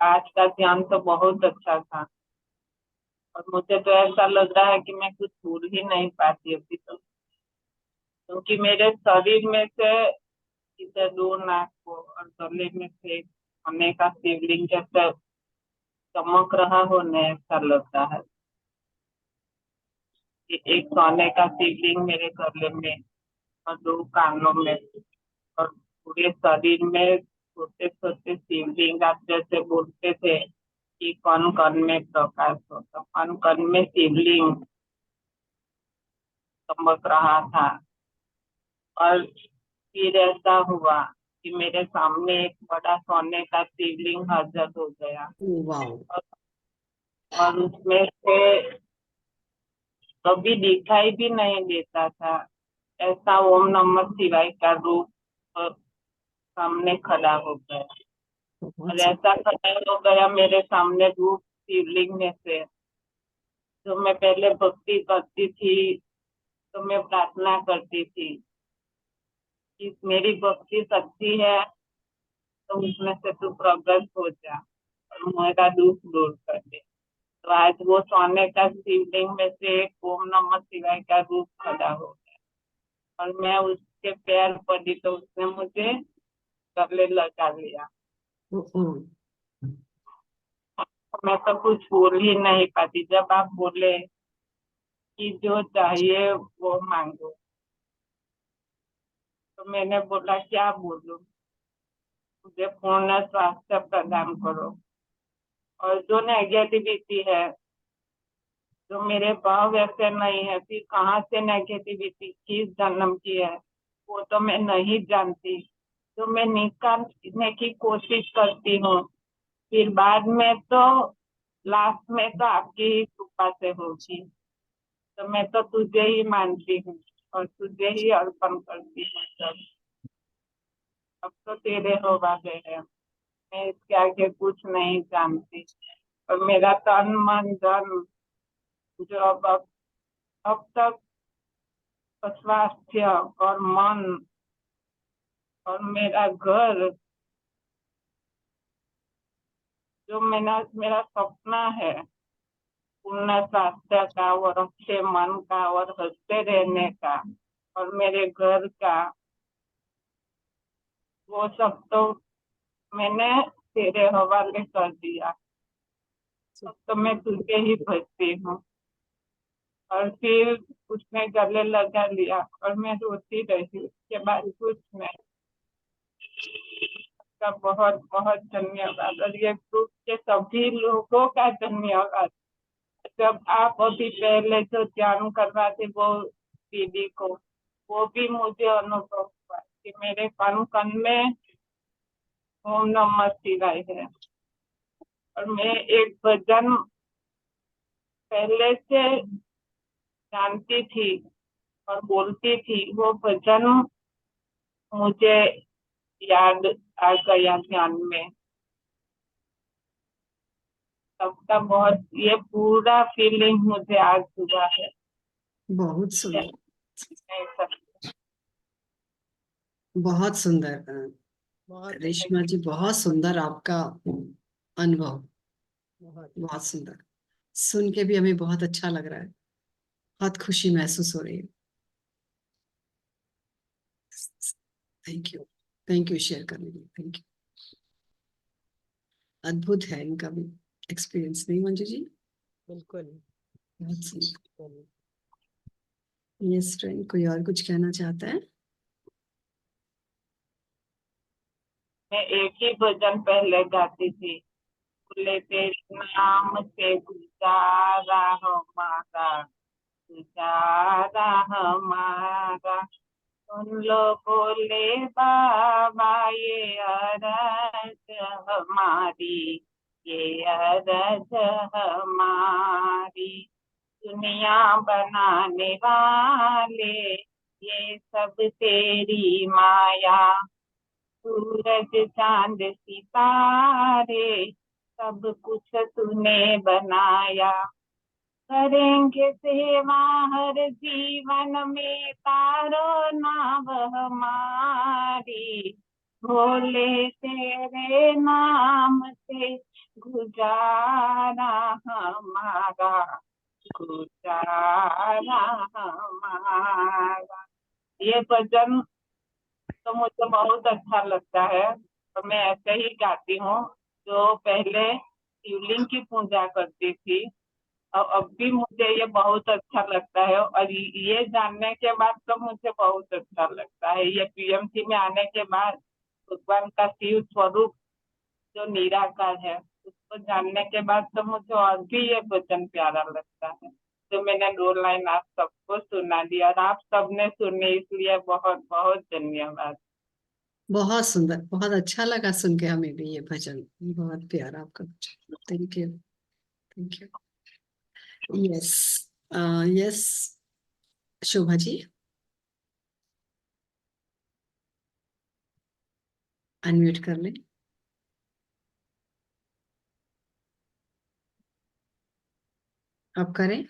आज का ध्यान तो बहुत अच्छा था, और मुझे तो ऐसा लग रहा है कि मैं कुछ भूल ही नहीं पाती अभी तो, क्योंकि मेरे शरीर में से इधर दो नाक को और गले में से एक सोने का शिवलिंग जैसे चमक रहा हो न, ऐसा लग रहा है कि एक सोने का शिवलिंग मेरे गले में और दो कानों में, और पूरे शरीर में छोटे छोटे शिवलिंग। आप जैसे बोलते थे कि कण कण में प्रकाश होता, कण कण में शिवलिंग चमक रहा था। और फिर ऐसा हुआ कि मेरे सामने एक बड़ा सोने का शिवलिंग हाजिर हो गया, वाओ, और उसमें से कभी दिखाई भी नहीं देता था, ऐसा ओम नमः शिवाय का रूप सामने खड़ा हो गया। बहुत और ऐसा खड़ा हो गया मेरे सामने रूप शिवलिंग में से, जो मैं पहले भक्ति करती थी, तो मैं प्रार्थना करती थी कि मेरी भक्ति सच्ची है तो उसमें से तू प्रकट हो जा और मेरा दुख दूर कर दे। तो आज वो सोने का शिवलिंग में से एक ओम नमः शिवाय का रूप खड़ा हो गया, और मैं उसके पैर पड़ी तो उसने मुझे गले लगा लिया। मैं तो कुछ बोल ही नहीं पाती। जब आप बोले कि जो चाहिए वो मांगो, तो मैंने बोला क्या बोलूं, मुझे पूर्ण स्वास्थ्य प्रदान करो, और जो नेगेटिविटी है, जो मेरे भाव वैसे नहीं है, फिर कहाँ से नेगेटिविटी किस जन्म की है वो तो मैं नहीं जानती, तो मैं निकालने की कोशिश करती हूँ। फिर बाद में तो लास्ट में तो आपकी ही कृपा से होगी। तो मैं तो तुझे ही मानती हूँ और तुझे ही अर्पण करती हूँ सब। अब तो तेरे हवाले है, मैं इसके आगे कुछ नहीं जानती। और मेरा तन मन धन जो अब तक स्वास्थ्य और मन और मेरा घर जो मेरा सपना है पूर्ण स्वास्थ्य का और अच्छे मन का और हंसते रहने का और मेरे घर का, वो सब तो मैंने तेरे हवाले कर दिया। अब तो मैं तुझे ही भजती हूँ। और फिर उसने गले लगा लिया और मैं रोती रही। उसके बाद कुछ नहीं। का बहुत बहुत धन्यवाद और ये ग्रुप के सभी लोगों का धन्यवाद। जब आप अभी पहले जो ध्यान करवाते वो दीदी को, वो भी मुझे अनुभव हुआ कि मेरे कन में ओम नमः शिवाय है। और मैं एक भजन पहले से जानती थी और बोलती थी, वो भजन मुझे याद आ गया ध्यान में। सबका बहुत, ये पूरा फीलिंग मुझे आज हुआ है। बहुत सुंदर, नहीं सकती। बहुत सुंदर। बहुत रेशमा जी, बहुत सुंदर आपका अनुभव, बहुत बहुत सुंदर। सुन के भी हमें बहुत अच्छा लग रहा है, बहुत खुशी महसूस हो रही है। थैंक यू शेयर करने के लिए, थैंक यू। अद्भुत है इनका भी एक्सपीरियंस, नहीं मंजू जी? बिल्कुल बहुत सुंदर। बिल्कुल। यस फ्रेंड, कोई और कुछ कहना चाहता है? मैं एक ही भजन पहले गाती थी, बोले तेरे नाम से गुजारा हमारा, गुजारा हमारा। सुन लो बोले बाबा ये अरज हमारी, ये अरज हमारी। दुनिया बनाने वाले ये सब तेरी माया, सूरज चांद सितारे सब कुछ तूने बनाया। करेंगे सेवा हर जीवन में, तारो नाम हमारी। भोले तेरे नाम से गुजारा हमारा, गुजारा हमारा। ये भजन तो मुझे बहुत अच्छा लगता है और मैं ऐसे ही गाती हूँ। जो पहले शिवलिंग की पूजा करती थी और अब भी मुझे ये बहुत अच्छा लगता है। और ये जानने के बाद तो मुझे बहुत अच्छा लगता है। ये पीएमसी में आने के बाद भगवान का शिव स्वरूप जो निराकार है, उसको जानने के बाद तो मुझे और भी ये भजन प्यारा लगता है। तो मैंने 2 लाइन आप सबको सुना दिया और आप सबने सुनी, इसलिए बहुत बहुत धन्यवाद। बहुत सुंदर, बहुत अच्छा लगा सुन के हमें भी ये भजन, बहुत प्यारा आपका भजन। Thank you, thank you. Yes, yes Shobha ji, unmute कर लें। आप करें,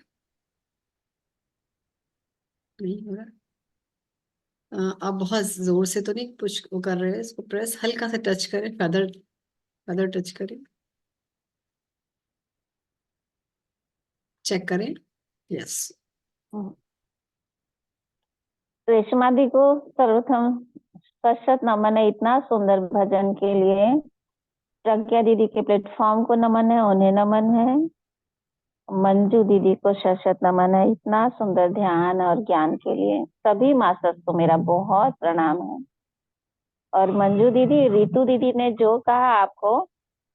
नहीं हो रहा। आप बहुत जोर से तो नहीं पुश वो कर रहे हैं, इसको प्रेस हल्का से टच करें, फेदर फेदर टच करें, चेक करें। यस, रेशमा दी को सर्वप्रथम सशत नमन है इतना सुंदर भजन के लिए। प्रज्ञा दीदी के प्लेटफॉर्म को नमन है, उन्हें नमन है। मंजू दीदी को सशत नमन है इतना सुंदर ध्यान और ज्ञान के लिए। सभी मास्टर्स को मेरा बहुत प्रणाम है। और मंजू दीदी, रितु दीदी ने जो कहा आपको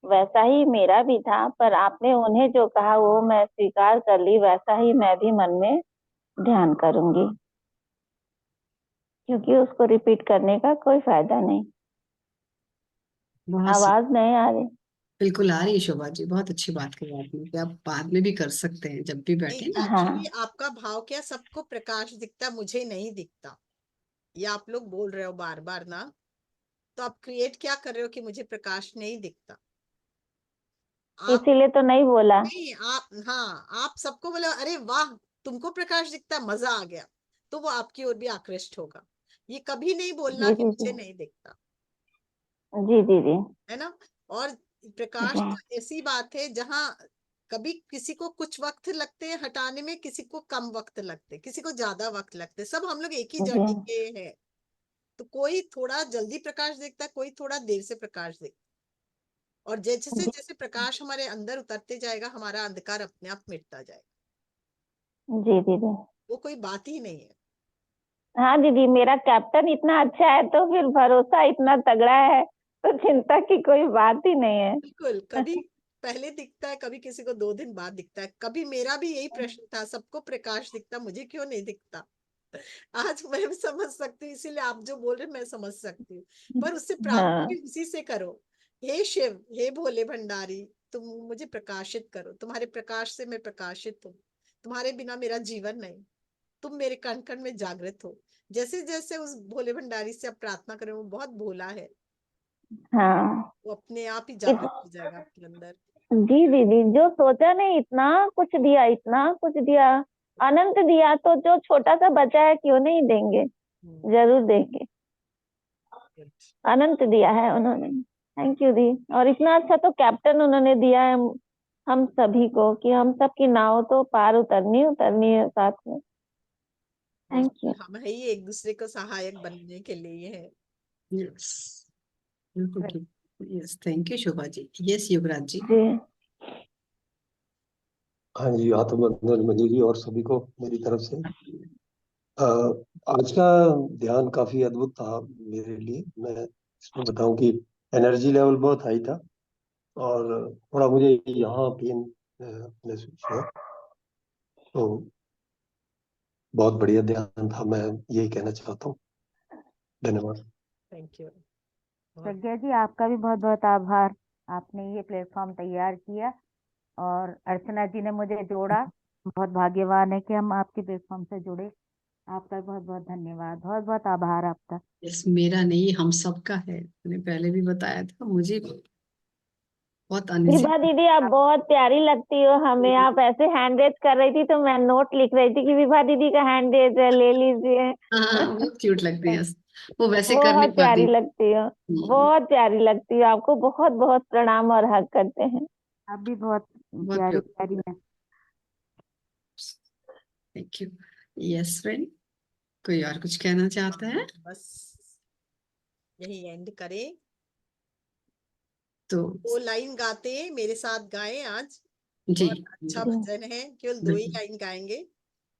वैसा ही मेरा भी था, पर आपने उन्हें जो कहा वो मैं स्वीकार कर ली, वैसा ही मैं भी मन में ध्यान करूंगी, क्योंकि उसको रिपीट करने का कोई फायदा नहीं। बहुत आवाज नहीं आ रही? बिल्कुल आ रही है शोभा जी, बहुत अच्छी बात कही आपने कि आप बाद में भी कर सकते हैं जब भी बैठे ना। हाँ। एक्चुअली आपका भाव क्या, सबको प्रकाश दिखता, मुझे नहीं दिखता। ये आप लोग बोल रहे हो बार बार ना, तो आप क्रिएट क्या कर रहे हो कि मुझे प्रकाश नहीं दिखता। आप इसीलिए तो नहीं बोला। नहीं, आप हाँ, आप सबको बोले अरे वाह तुमको प्रकाश दिखता, मजा आ गया, तो वो आपकी ओर भी आकृष्ट होगा। ये कभी नहीं बोलना जी कि जी मुझे जी नहीं दिखता, जी जी जी। है ना। और प्रकाश वाह। तो ऐसी बात है जहाँ कभी किसी को कुछ वक्त लगते हैं हटाने में, किसी को कम वक्त लगते, किसी को ज्यादा वक्त लगते, सब हम लोग एक ही जर्नी जी के हैं। तो कोई थोड़ा जल्दी प्रकाश देखता है, कोई थोड़ा देर से प्रकाश देखता है। और जैसे जी जैसे प्रकाश हमारे अंदर उतरते जाएगा, हमारा अंधकार अपने आप मिटता जाएगा। जी दीदी। वो कोई बात ही नहीं है। हाँ दीदी, मेरा कैप्टन इतना अच्छा है तो फिर भरोसा इतना तगड़ा है, तो चिंता की कोई बात ही नहीं है। बिल्कुल, कभी पहले दिखता है, कभी किसी को 2 दिन बाद दिखता है। कभी मेरा भी यही प्रश्न था, सबको प्रकाश दिखता, मुझे क्यों नहीं दिखता। आज मैं भी समझ सकती हूँ, इसीलिए आप जो बोल रहे हैं मैं समझ सकती हूँ। पर उससे प्रार्थना हाँ भी उसी से करो। हे शिव, हे भोले भंडारी, तुम मुझे प्रकाशित करो, तुम्हारे प्रकाश से मैं प्रकाशित हूँ। तुम्हारे बिना मेरा जीवन नहीं, तुम मेरे कण कण में जागृत हो। जैसे जैसे उस भोले भंडारी से आप प्रार्थना करें, वो बहुत भोला है, हाँ। वो अपने आप ही इत, जागृत हो जाएगा आपके अंदर। जी दीदी, जो सोचा नहीं इतना कुछ दिया, इतना कुछ दिया, अनंत दिया, तो जो छोटा सा बचा है क्यों नहीं देंगे, जरूर देंगे। अनंत दिया है उन्होंने। थैंक यू दी। और इतना अच्छा तो कैप्टन उन्होंने दिया है हम सभी को, कि हम सब की नाव तो पार उतरनी उतरनी है साथ में। Thank you. बिल्कुल, हम है ही एक दूसरे को सहायक बनने के लिए है। यस, बिल्कुल ठीक। Yes, thank you Shobha ji. Yes Yuvraj ji. जी हाँ जी, आत्मबंधन मंजू जी और सभी को मेरी तरफ से। अ, आज का ध्यान काफी अद्भुत था मेरे लिए। मैं इसमें बताऊं कि एनर्जी लेवल बहुत हाई था और थोड़ा मुझे यहाँ पेन महसूस हुआ। तो बहुत बढ़िया ध्यान था, मैं यही कहना चाहता हूँ। धन्यवाद। Thank you. प्रज्ञा जी, आपका भी बहुत बहुत आभार। आपने ये प्लेटफॉर्म तैयार किया और अर्चना जी ने मुझे जोड़ा। बहुत भाग्यवान है कि हम आपके प्लेटफॉर्म से जुड़े। आपका बहुत बहुत धन्यवाद, बहुत बहुत आभार आपका। यस, मेरा नहीं, हम सबका है। मैंने पहले भी बताया था, मुझे बहुत अनइजी। विभा दीदी, आप बहुत प्यारी लगती हो हमें। आप ऐसे हैंड रेज कर रही थी तो मैं नोट लिख रही थी कि विभा दीदी का हैंड रेज है, ले लीजिए। हाँ, बहुत क्यूट लगती है। वो वैसे कर नहीं बहुत प्यारी पाती। लगती हो, बहुत प्यारी लगती हो। आपको बहुत बहुत प्रणाम और हक करते हैं। आप भी बहुत बहुत प्यारी प्यारी। प्यारी हैं। Thank you. यस फ्रेंड, कोई और कुछ कहना चाहता है बस यही एंड करें। तो? 2 लाइन गाते हैं, मेरे साथ गाएं आज। जी बहुत अच्छा जी भजन है, केवल 2 ही लाइन गाएंगे।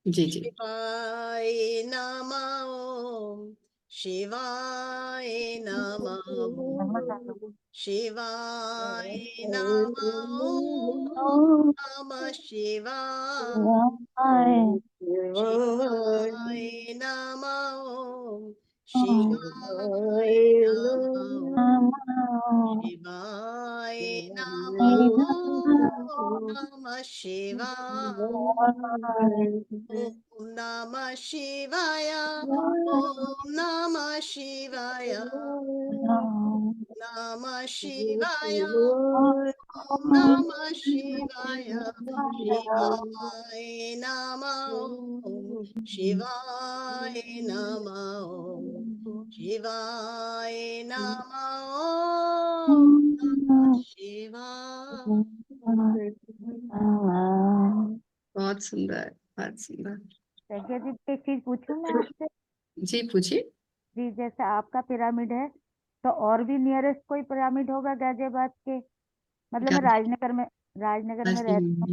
जी जी। शिवाय नमः ओम, शिवाय नमः ओम, शिवाय नमः ओम, नमः शिवाय, शिवाय नमः ओम, शिवाय नमः ओम, शिवाय नमः ओम, नमः शिवाय, ओम नमः शिवाय, ओम नमः शिवाय, नमः शिवाय, ओम नमः शिवाय, शिवाय नमः ओम, शिवाय नमः ओम, शिवाय नमः ओम, नमः शिवाय। बहुत सुंदर, बहुत सुंदर। प्रज्ञा जी, एक चीज पूछूं मैं आपसे? जी पूछिए। जी, जैसे आपका पिरामिड है तो और भी नियरेस्ट कोई पिरामिड होगा गाजियाबाद के? मतलब मैं गाजी राजनगर में रहती हूँ।